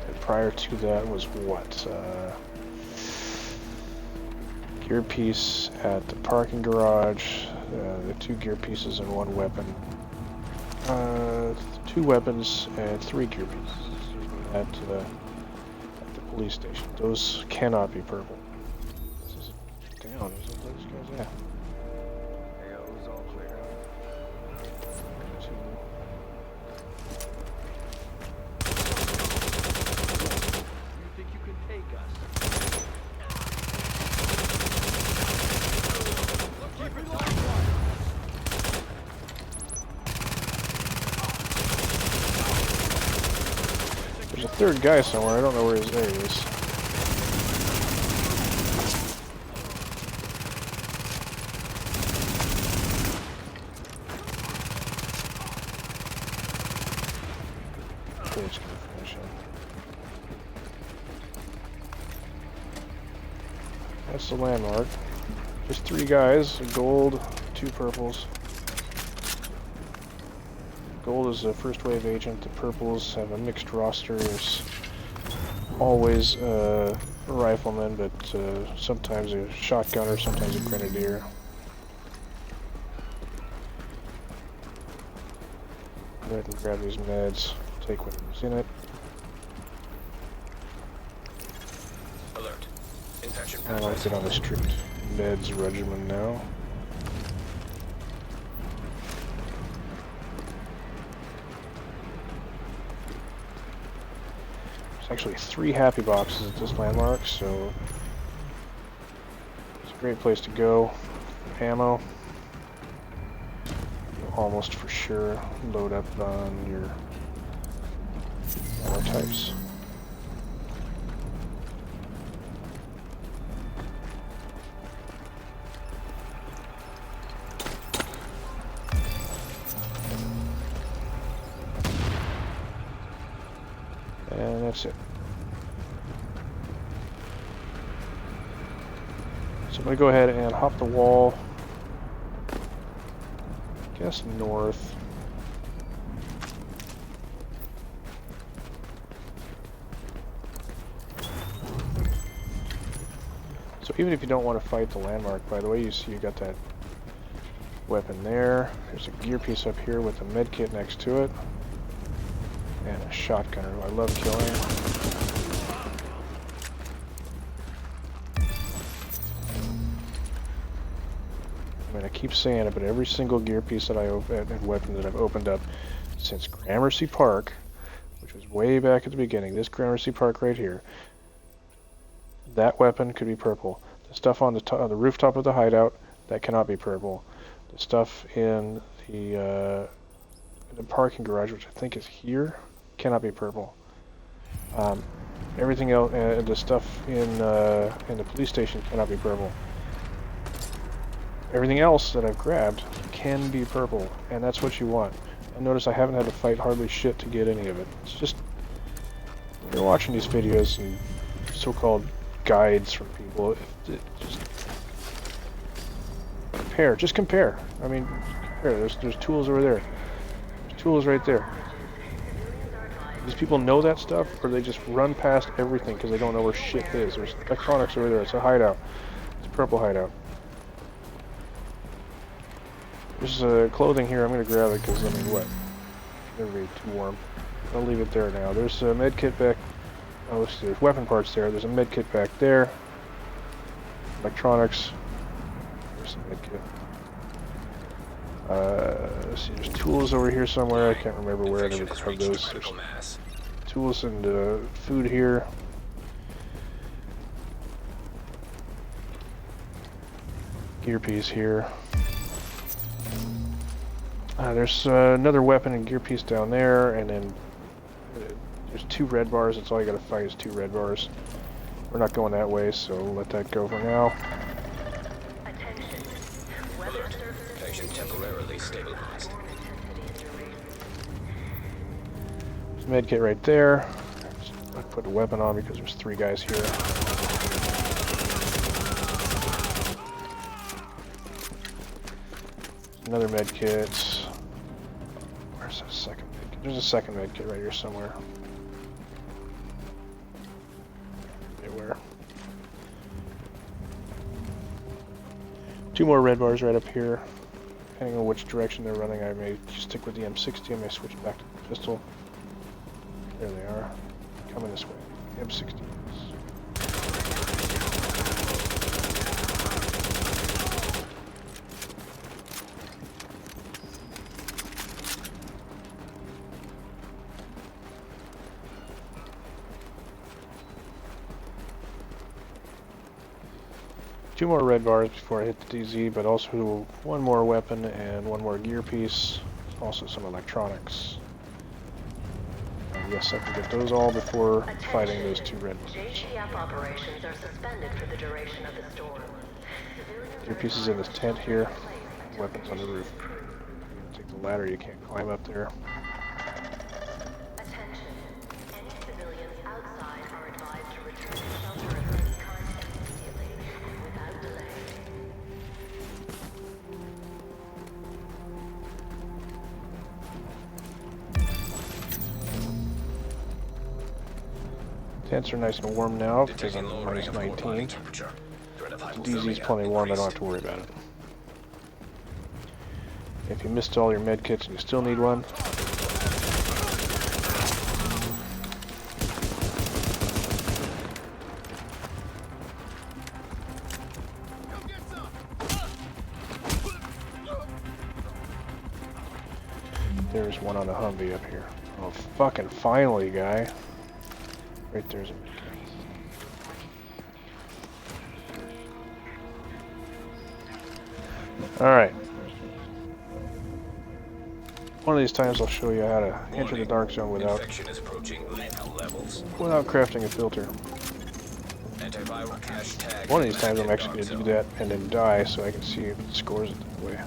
And prior to that was what? Gear piece at the parking garage. The 2 gear pieces and 1 weapon. 2 weapons and 3 gear pieces at the police station. Those cannot be purple. This is down. Is it those guys? Yeah. There you go. It was all clear. 2. You think you can take us? Keep it locked. There's a 3rd guy somewhere. I don't know where he is. There he is. Okay, it's gonna finish him. That's the landmark. Just 3 guys, a gold, 2 purples. Gold is a first wave agent, the purples have a mixed roster. There's always a rifleman, but sometimes a shotgunner, sometimes a grenadier. Go ahead and grab these meds, take whatever's in it. Alert. Infection I like it on a strict meds regimen now. Actually 3 happy boxes at this landmark, so it's a great place to go. Ammo. You'll almost for sure load up on your ammo types. And that's it. So I'm going to go ahead and hop the wall, I guess north. So even if you don't want to fight the landmark, by the way, you see you got that weapon there. There's a gear piece up here with a med kit next to it. And a shotgunner who I love killing. I mean, I keep saying it, but every single gear piece that and weapon that I've opened up since Gramercy Park, which was way back at the beginning, this Gramercy Park right here, that weapon could be purple. The stuff on the rooftop of the hideout, that cannot be purple. The stuff in the parking garage, which I think is here, cannot be purple. Everything else, the stuff in the police station cannot be purple. Everything else that I've grabbed can be purple, and that's what you want. And notice I haven't had to fight hardly shit to get any of it. It's just, when you're watching these videos and so-called guides from people, just compare. Just compare. I mean, compare. There's tools over there. There's tools right there. These people know that stuff, or they just run past everything because they don't know where shit is. There's electronics over there. It's a hideout. It's a purple hideout. There's clothing here. I'm going to grab it because, I mean, what? Never be too warm. I'll leave it there now. There's a med kit back. Oh, let's see. There's weapon parts there. There's a med kit back there. Electronics. There's some med kit. Let's see. There's tools over here somewhere. I can't remember where I never grabbed those. There's tools and food here. Gear piece here. There's another weapon and gear piece down there, and then there's 2 red bars. That's all you gotta fight is 2 red bars. We're not going that way, so we'll let that go for now. Alert. Connection temporarily stabilized. There's a med kit right there. I put a weapon on because there's 3 guys here. Another med kit. Where's that second med kit? There's a second med kit right here somewhere. Where? 2 more red bars right up here. Depending on which direction they're running, I may stick with the M60. I may switch back to the pistol. There they are. Coming this way. M60. Two more red bars before I hit the DZ, but also 1 more weapon and 1 more gear piece. Also some electronics. And yes, I can get those all before fighting those 2 red bars. JTF operations are suspended for the duration of the storm. Gear pieces in this tent here. Weapons on the roof. Take the ladder, you can't climb up there. Attention. Any civilians outside are advised to return to shelter of any kind immediately and without delay. Tents are nice and warm now because I'm Detecting at lowering minus of core 19. body temperature. Threat of The hypothermia DZ's plenty warm, I don't have increased. to worry about it. If you missed all your med kits and you still need one, there's one on the Humvee up here. Oh, fucking finally, guy. Right there's a med kit. Alright. One of these times I'll show you how to enter the dark zone without Infection is approaching lethal levels. crafting a filter. Antiviral cache tag. One of these times I'm active actually going to dark do zone. that and then die so I can see if it scores it that way.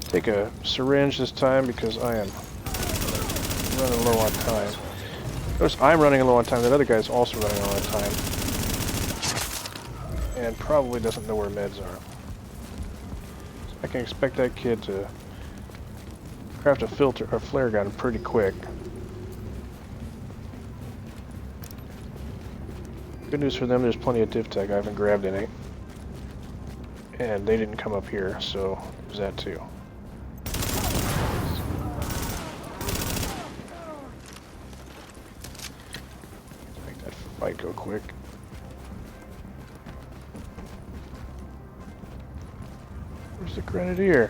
Take a syringe this time because I am running low on time. Notice I'm running low on time, that other guy's also running low on time. And probably doesn't know where meds are. So I can expect that kid to craft a filter or flare gun pretty quick. Good news for them, there's plenty of div tech. I haven't grabbed any. And they didn't come up here, so there's that too. Make that fight go quick. Where's the grenadier?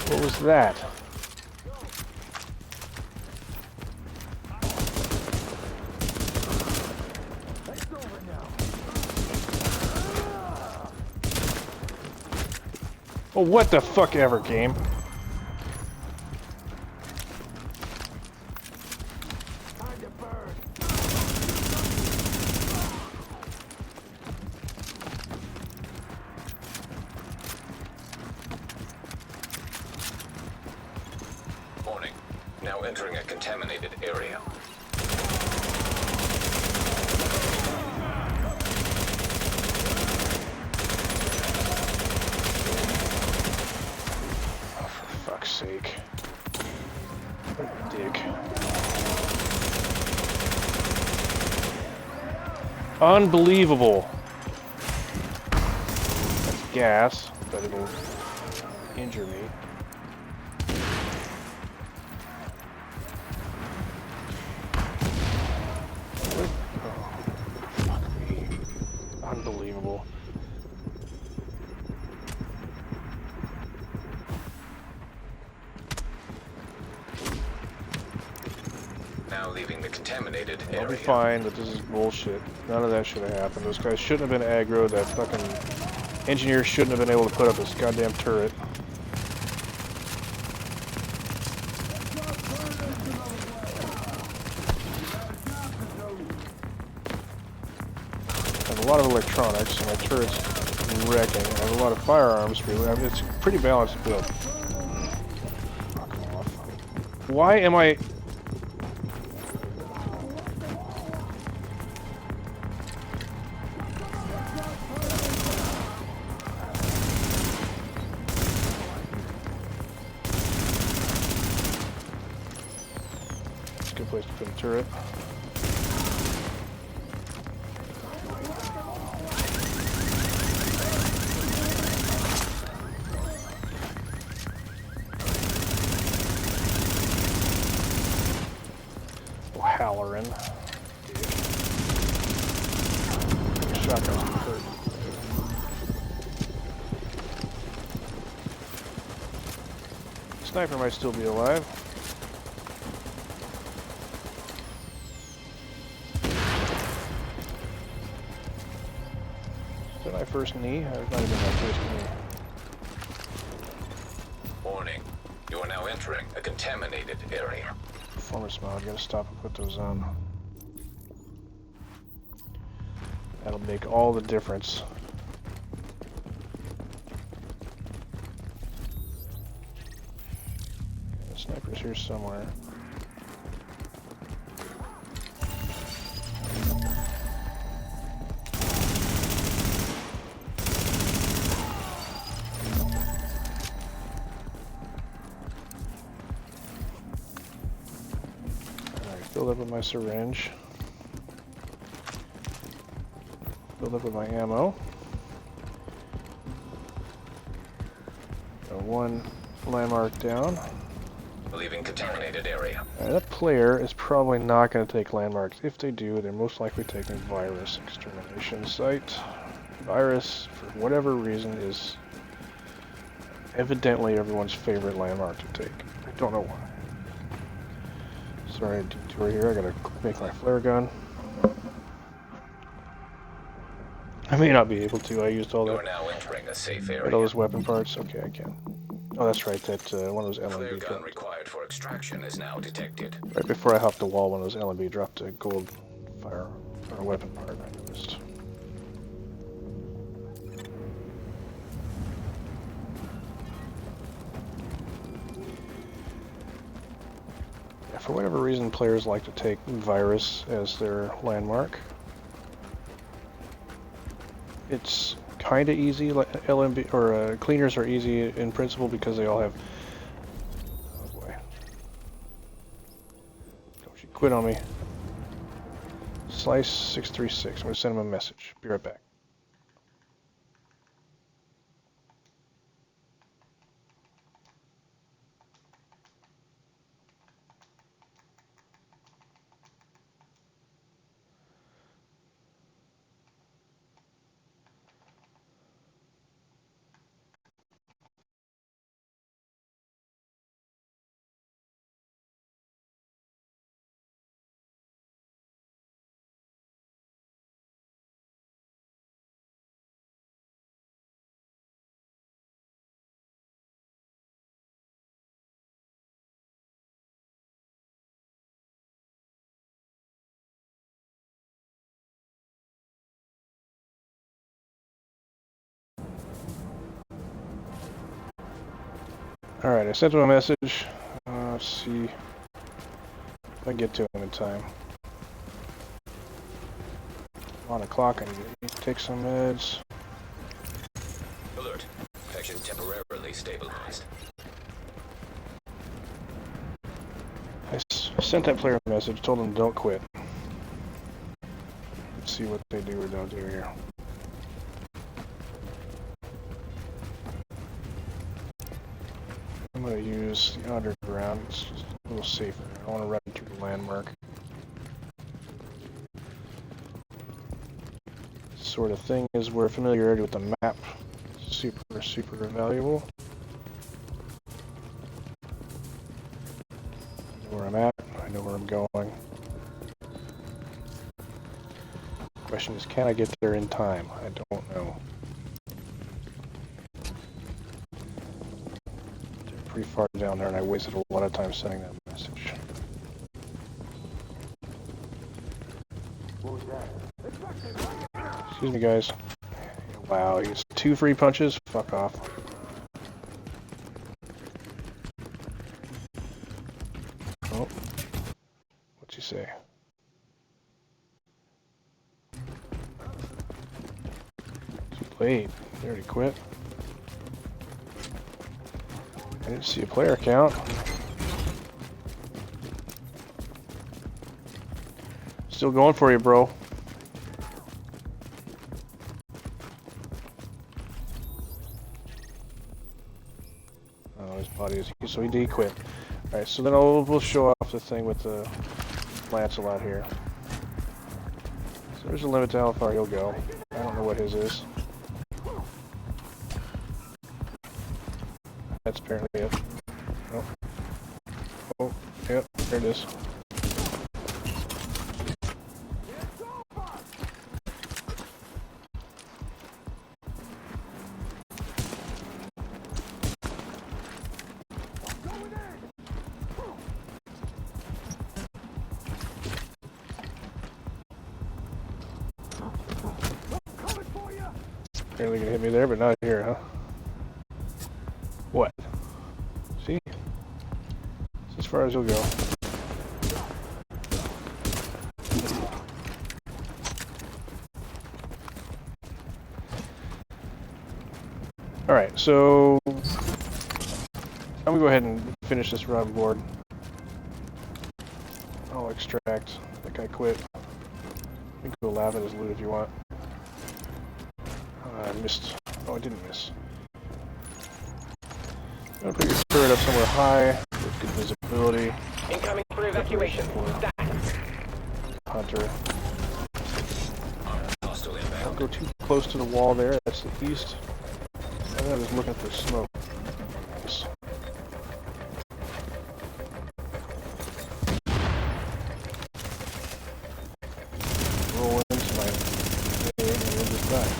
What was that? Oh, what the fuck ever, game? Warning. Now entering a contaminated area. Oh, for fuck's sake. What a dick. Unbelievable. That's gas, but it'll injure me. What? Oh, fuck me. Unbelievable. Now leaving the contaminated I'll area. be fine, but this is bullshit. None of that should have happened. Those guys shouldn't have been aggro. That fucking engineer shouldn't have been able to put up this goddamn turret. I have a lot of electronics, and my turret's wrecking. I have a lot of firearms. I mean, it's a pretty balanced build. Fuck off. Why am I... It's a good place to put a turret. Halloran. Shotgun's hurt. Sniper might still be alive. Is that my first knee? That might have been my first knee. Warning. You are now entering a contaminated area. Performance mode, gotta stop and put those on. That'll make all the difference. The sniper's here somewhere. Filled up with my syringe. Filled up with my ammo. Got one landmark down. Leaving contaminated area. That player is probably not going to take landmarks. If they do, they're most likely taking virus extermination site. Virus, for whatever reason, is evidently everyone's favorite landmark to take. I don't know why. Sorry, detour here. I gotta make my flare gun. I may not be able to. I used all You that. are now entering a safe All area. those weapon parts. Okay, I can. Oh, that's right. That one of those Flare LMB gun dropped. required for extraction is now detected. Right before I hopped the wall, one of those LMB dropped a gold fire or weapon part. I noticed. Yeah, for whatever reason, players like to take virus as their landmark. It's kind of easy. LMB or cleaners are easy in principle because they all have. Oh boy! Don't you quit on me. Slice 636. I'm gonna send him a message. Be right back. Alright, I sent him a message. Let's see if I can get to him in time. On the clock, I need to take some meds. Alert. Infection temporarily stabilized. I sent that player a message, told him don't quit. Let's see what they do or don't do here. I'm going to use the underground. It's just a little safer. I want to run through the landmark. This sort of thing is where familiarity with the map is super, super valuable. I know where I'm at. I know where I'm going. Question is, can I get there in time? I don't know. They're pretty far down there, and I wasted a lot of time sending that message. Excuse me, guys. Wow, he gets 2 free punches? Fuck off. Oh. What's he say? Too late. They already quit. I didn't see a player count. Still going for you, bro. Oh, his body is... So he did quit. Alright, so then we'll show off the thing with the Lancelot here. So there's a limit to how far he'll go. I don't know what his is. That's apparently it. Oh. Oh, yep, there it is. Apparently gonna hit me there, but not here, huh? What? See? It's as far as he'll go. Alright, so I'm gonna go ahead and finish this run board. I'll extract. That guy quit. You can go laugh at his loot if you want. I missed. Oh, I didn't miss. I'm gonna put your turret up somewhere high with good visibility. Incoming for evacuation. Hunter. Hostile Don't inbound. go too close to the wall there. That's the east. And I was looking for smoke. Nice. Roll into my and we'll just die.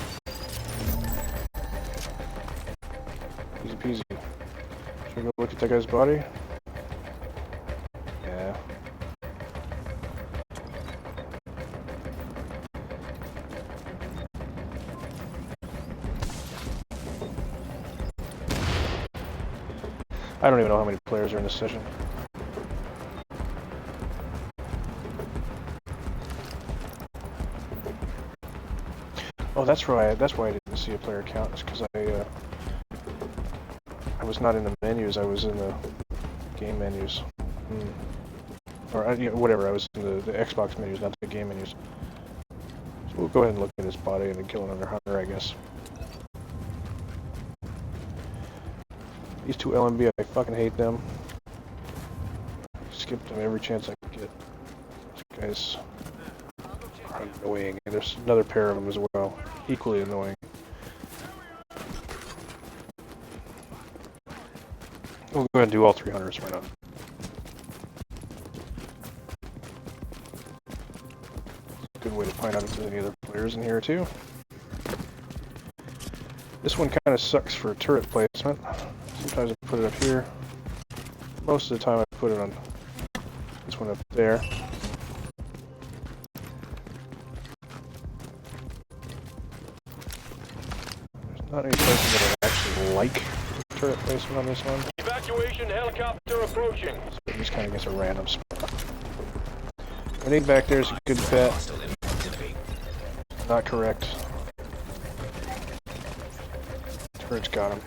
Easy peasy. Should I go look at that guy's body? Yeah. I don't even know how many players are in this session. Oh, that's right. That's why I didn't see a player count. It's because I was not in the menus. I was in the game menus. Or you know, whatever. I was in the Xbox menus, not the game menus. So we'll go ahead and look at his body and then kill another hunter, I guess. These two LMB, I fucking hate them. Skip them every chance I can get. These guys are annoying. And there's another pair of them as well. Equally annoying. We'll go ahead and do all 3 hunters right now. Good way to find out if there's any other players in here too. This one kind of sucks for turret placement. Sometimes I put it up here. Most of the time I put it on this one up there. There's not any places that I actually like turret placement on this one. Evacuation helicopter approaching. So he just kind of gets a random spot. Grenade back there is a good bet. Hostile in proximity. Not correct. Turret's got him.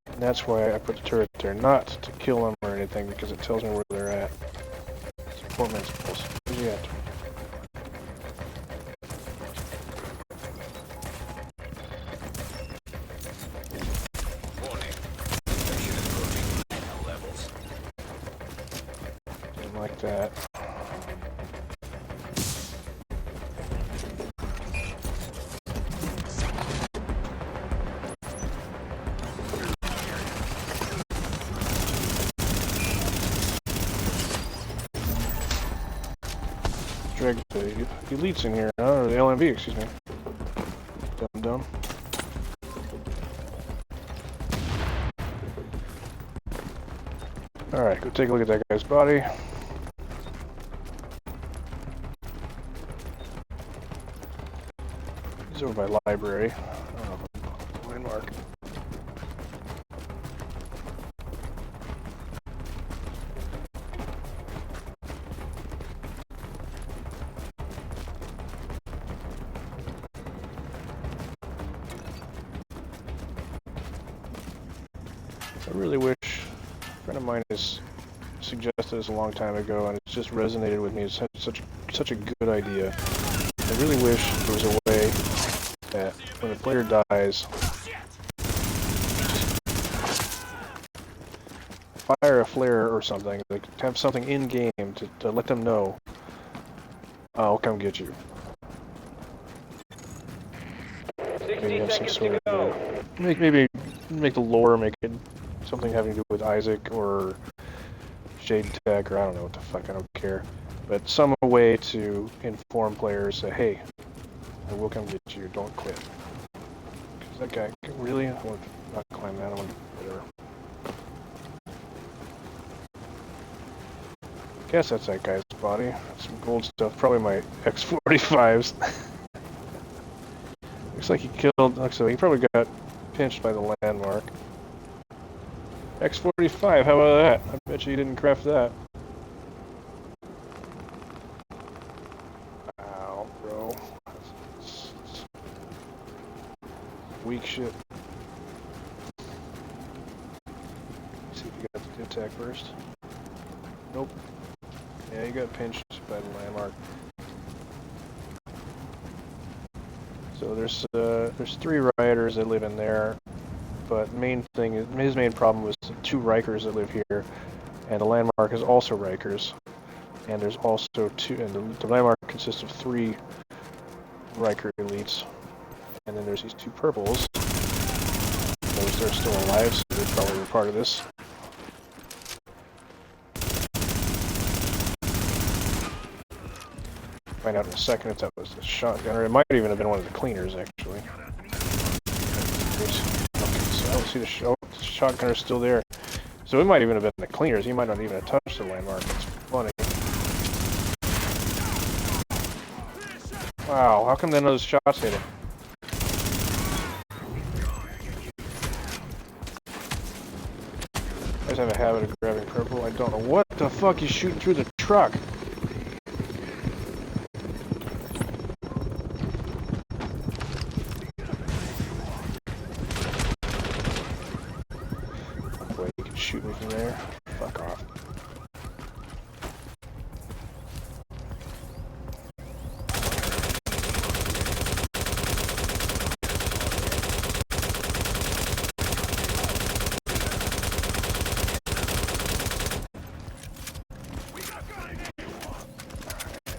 And that's why I put the turret there, not to kill them or anything, because it tells me where they're at. Support principles. Where's he at? Warning. Infection is approaching critical levels. Didn't like that. Drag the elites in here, huh? Or the LMV, excuse me. Dumb. Alright, go take a look at that guy's body. He's over by library. I don't know if I'm landmark. I really wish, a friend of mine has suggested this a long time ago, and it's just resonated with me. It's such a good idea. I really wish there was a way that when the player dies, fire a flare or something, like have something in game to let them know, I'll come get you. 60 Have some seconds sort to go. of, maybe make the lore, make it something having to do with Isaac or Shade Tech, or I don't know what the fuck, I don't care. But some way to inform players that, hey, I will come get you, don't quit. Because that guy, really? I want to not climb that, I want to, whatever. Guess that's that guy's body. Some gold stuff, probably my X45s. Looks like he killed, looks like he probably got pinched by the landmark. X45, how about that? I bet you didn't craft that. Ow, bro. It's weak shit. See if you got the attack first. Nope. Yeah, you got pinched by the landmark. So there's 3 rioters that live in there, but main thing is, his main problem was the 2 Rikers that live here, and the landmark is also Rikers, and there's also 2, and the landmark consists of 3 Riker elites, and then there's these 2 purples. They're still alive, so they probably were part of this. Find out in a second if that was the shotgunner. It might even have been one of the cleaners, actually. Okay, so I don't see the shotgunner still there. So it might even have been the cleaners. He might not even have touched the landmark. It's funny. Wow, how come none of those shots hit him? I just have a habit of grabbing purple. I don't know what the fuck is shooting through the truck. Shoot me from there. Fuck off.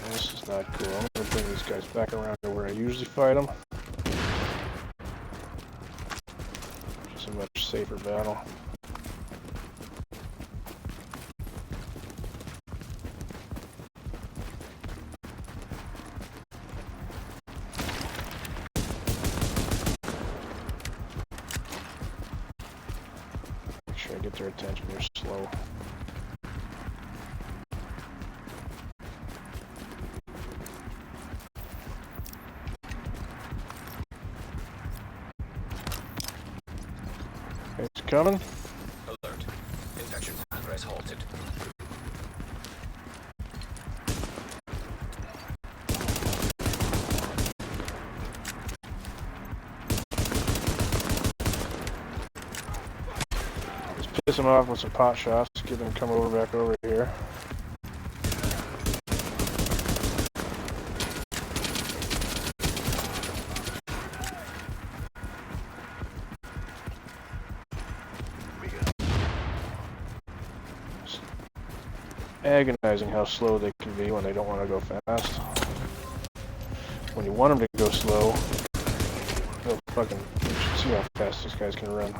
This is not cool. I'm gonna bring these guys back around to where I usually fight them. It's a much safer battle. Make sure I get their attention. They're slow. It's coming. Extraction progress halted. Just piss him off with some pot shots. Get him to come back over here. Agonizing how slow they can be when they don't want to go fast. When you want them to go slow, they'll fucking... You should see how fast these guys can run.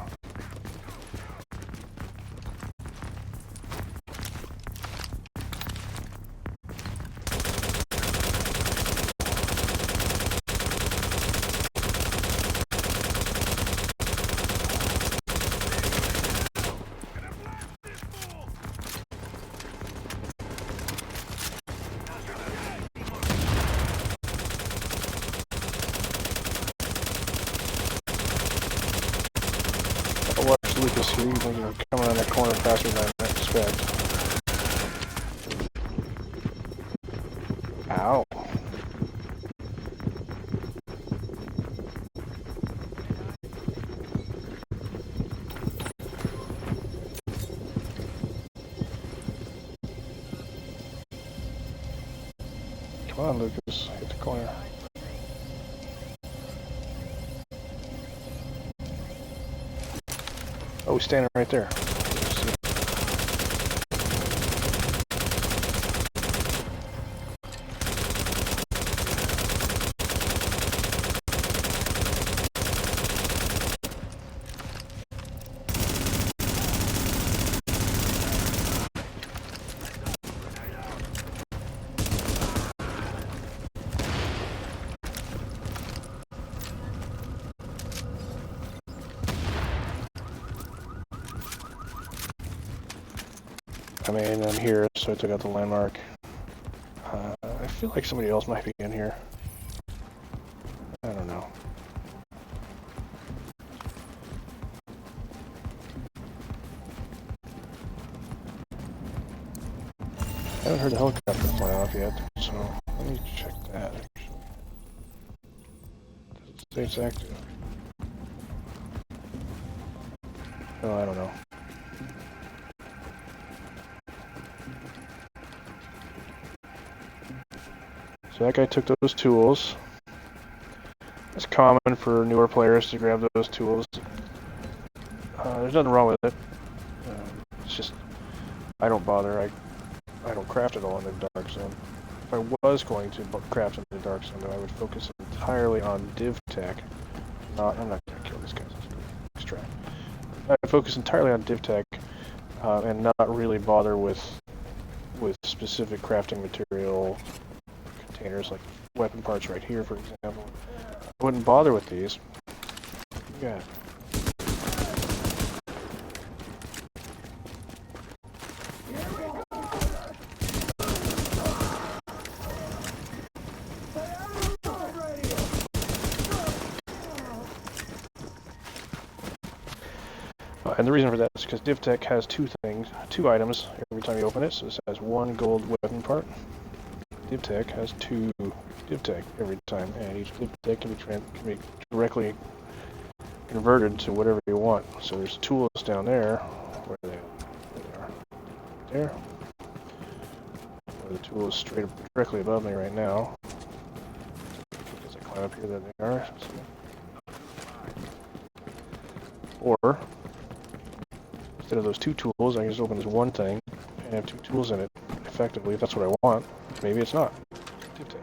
I watched Lucas here, you think you're coming around that corner faster than I expect. Ow. Come on, Lucas, hit the corner. Oh, he's standing right there. I mean, I'm here, so I took out the landmark. I feel like somebody else might be in here. I don't know. I haven't heard the helicopter fly off yet, so let me check that. Does it say it's active? No, I don't know. So that guy took those tools. It's common for newer players to grab those tools. There's nothing wrong with it. It's just, I don't bother. I don't craft it all in the Dark Zone. If I was going to craft in the Dark Zone, though, I would focus entirely on DivTech. I'm not going to kill this guy. Extract. I'd focus entirely on DivTech and not really bother with specific crafting material containers, like weapon parts right here, for example. I wouldn't bother with these. Yeah. And the reason for that is because DivTech has two items every time you open it. So this has one gold weapon part. DivTech has two DivTech every time, and each DivTech can be directly converted to whatever you want. So there's tools down there. Where they are. There. Where the tool is directly above me right now. As I climb up here, there they are. Or instead of those two tools, I can just open this one thing and have two tools in it. Effectively, if that's what I want. Maybe it's not. DivTech.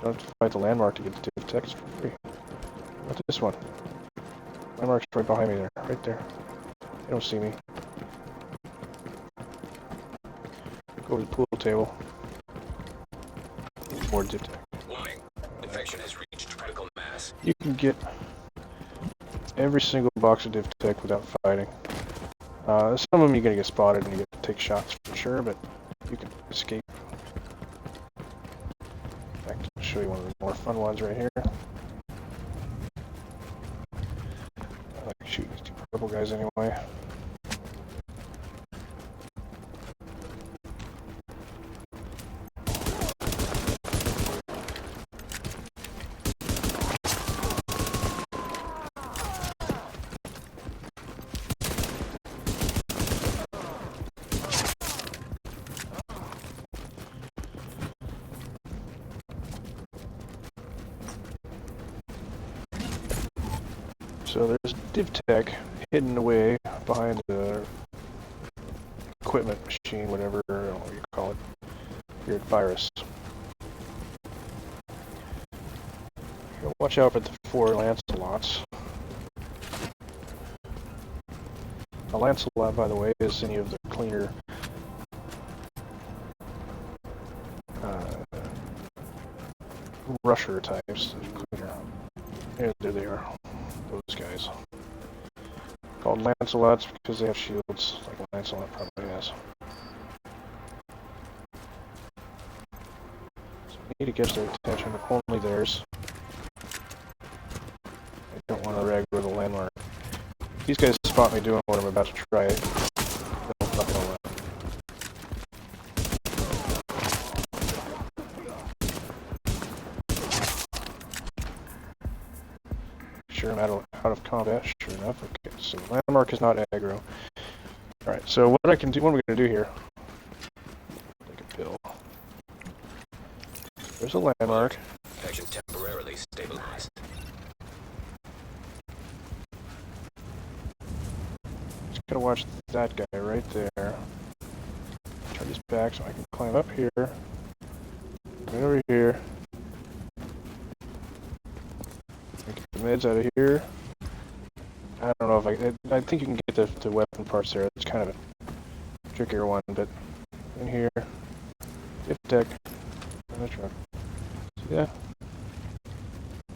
Don't have to fight the landmark to get the DivTech. It's for free. What's this one? Landmark's right behind me there. Right there. They don't see me. Go to the pool table. More DivTech. Warning. Infection has reached critical mass. You can get every single box of DivTech without fighting. Some of them you're going to get spotted and you get to take shots for sure, but you can escape. In fact, I'll show you one of the more fun ones right here. I like shooting these two couple guys anyway. So there's DivTech hidden away behind the equipment machine, whatever you call it, here at Virus. Watch out for the 4 Lancelots. A Lancelot, by the way, is any of the cleaner rusher types. Cleaner. Yeah, there they are. Those guys. Called Lancelots because they have shields, like Lancelot probably has. So I need to catch their attention, but only theirs. I don't want to rag over the landmark. These guys spot me doing what I'm about to try. They'll fucking all that. Sure, I'm out of combat. Sure enough. Okay, so landmark is not aggro. Alright, so what am we gonna do here? Take a pill. There's a landmark. Connection temporarily stabilized. Just gotta watch that guy right there. Turn his back so I can climb up here. Right over here. Get the meds out of here. I don't know if I think you can get the weapon parts there. It's kind of a trickier one, but in here, DivTech, in the truck. See that?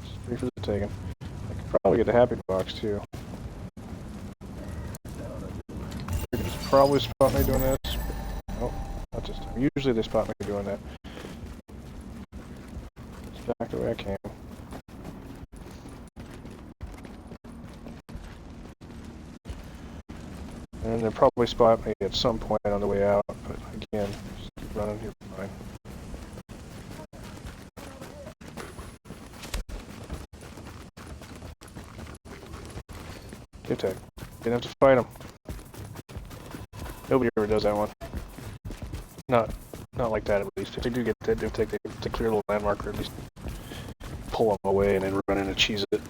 It's free for the taking. I could probably get the happy box too. They can just probably spot me doing this. Nope, not this time. Usually they spot me doing that. It's back the way I came. And they'll probably spot me at some point on the way out, but again, just keep running here fine. DivTech. Didn't have to fight them. Nobody ever does that one. Not like that at least. If they do get that DivTech, they clear the landmark or at least pull them away and then run in and cheese it.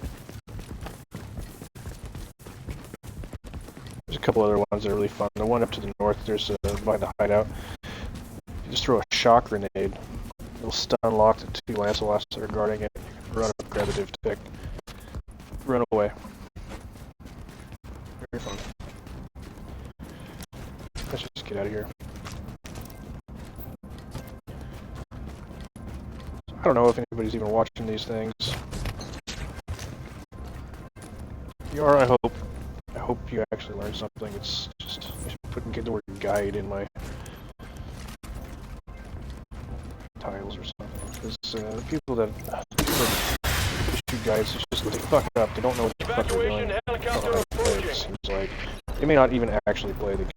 There's a couple other ones that are really fun. The one up to the north, there's by the hideout. You just throw a shock grenade. It'll stun lock the 2 Lancelots that are guarding it. You can run up, grab the DivTech, run away. Very fun. Let's just get out of here. I don't know if anybody's even watching these things. If you are, I hope you actually learned something. It's just, I should get the word guide in my titles or something. Because the people that issue guides, it's just, they fuck up. They don't know what the fuck they're doing. They don't know how to play, it seems like. They may not even actually play the game.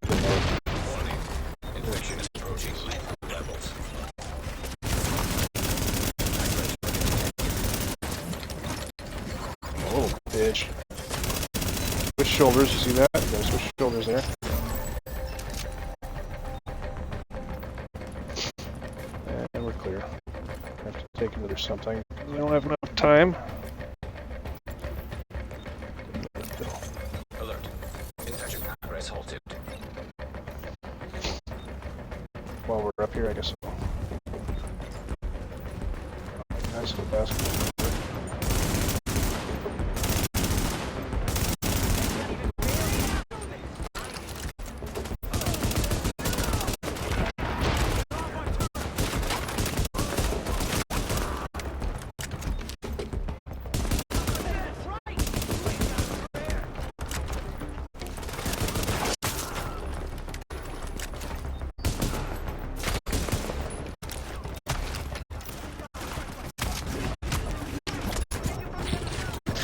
Infection is approaching levels. Oh, bitch. Switch shoulders, you see that? You gotta switch shoulders there. And we're clear. I have to take another something. I don't have enough time. Alert. Infection progress halted. While we're up here, I guess. Nice little basket.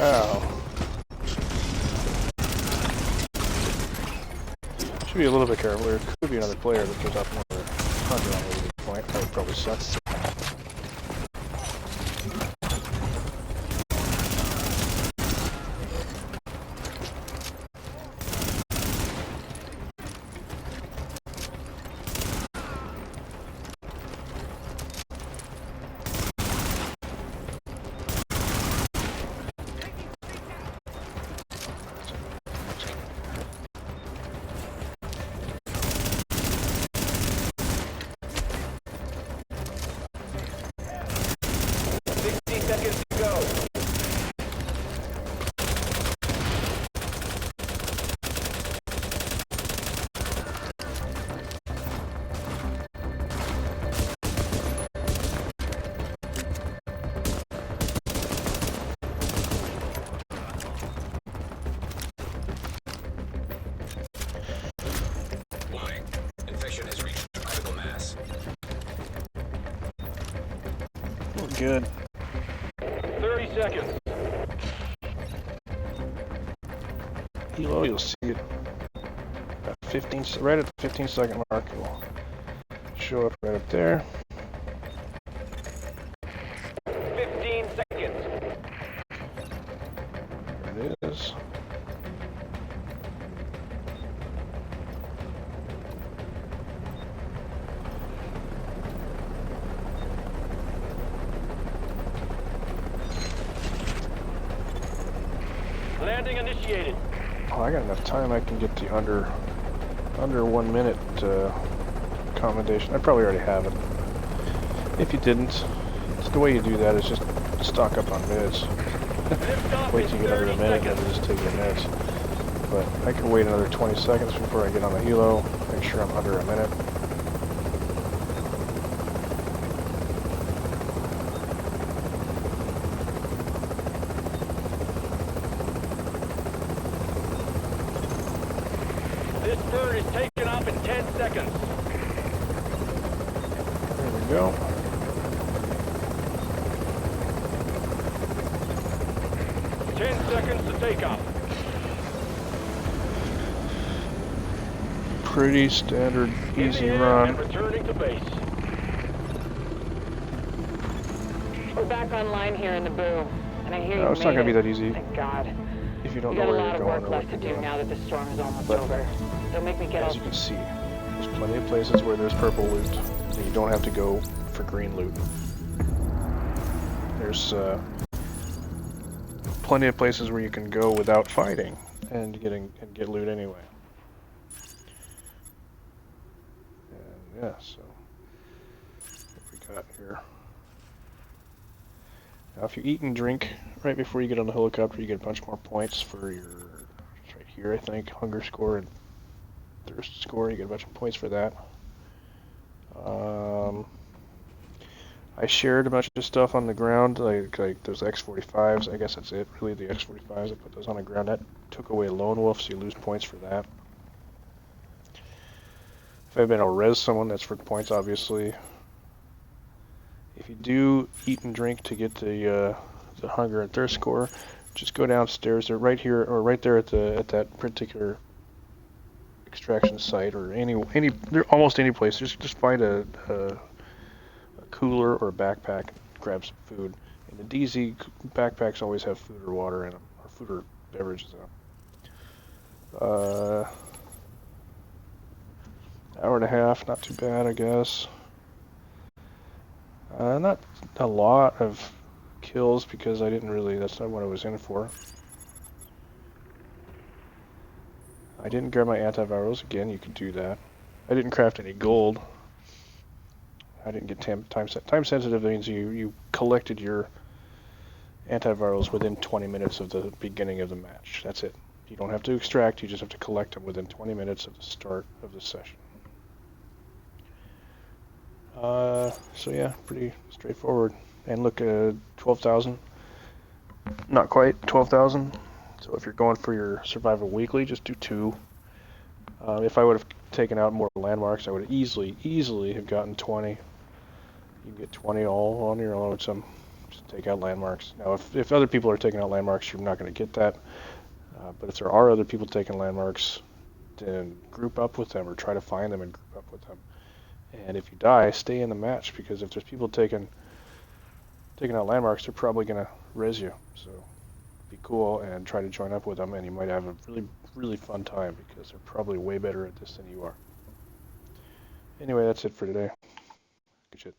Ow. Should be a little bit careful. There could be another player that goes up another 100 on the point. That would probably suck. Warning. Infection has reached critical mass. We're good. 30 seconds. Helo, you'll see it. About 15, right at the 15-second mark, it'll show up right up there. 15 seconds. There it is. Landing initiated. Oh, I got enough time. I can get the under 1 minute commendation. I probably already have it. If you didn't, the way you do that is just stock up on mids. Wait till you get under a minute and then just take your mids. But I can wait another 20 seconds before I get on the helo. Make sure I'm under a minute. This bird is taking off in 10 seconds. There we go. Seconds to take off. Pretty standard, easy In the air run. and returning to base. We're back online here in the boom, and I hear you No, it's not made gonna be it. that easy Thank God. if you don't We know got a where lot you're of going work or what left to you're do doing. now that the storm is almost But- over. Don't make me get As all... you can see, there's plenty of places where there's purple loot, so you don't have to go for green loot. There's plenty of places where you can go without fighting and get loot anyway. And yeah, so what we got here. Now, if you eat and drink right before you get on the helicopter, you get a bunch more points for your. It's right here, I think, hunger score and thirst score. You get a bunch of points for that. I shared a bunch of stuff on the ground, like those X45s. I guess that's it, really, the X45s. I put those on the ground. That took away Lone Wolf, so you lose points for that. If I've been able to res someone, that's for points, obviously. If you do eat and drink to get the hunger and thirst score, just go downstairs. They're right here, or right there at that particular extraction site, or almost any place. Just find a cooler or a backpack, grab some food. And the DZ backpacks always have food or water in them, or food or beverages in them. Hour and a half, not too bad, I guess. Not a lot of kills because that's not what I was in for. I didn't grab my antivirals. Again, you could do that. I didn't craft any gold. I didn't get time sensitive. Means you collected your antivirals within 20 minutes of the beginning of the match. That's it. You don't have to extract. You just have to collect them within 20 minutes of the start of the session. So yeah, pretty straightforward. And look, 12,000. Not quite 12,000. So if you're going for your survival weekly, just do 2. If I would have taken out more landmarks, I would have easily have gotten 20. You can get 20 all on your own. Just take out landmarks. Now, if other people are taking out landmarks, you're not going to get that. But if there are other people taking landmarks, and group up with them, or try to find them and group up with them. And if you die, stay in the match, because if there's people taking out landmarks, they're probably gonna res you. So be cool and try to join up with them, and you might have a really fun time, because they're probably way better at this than you are. Anyway, that's it for today. Good shit.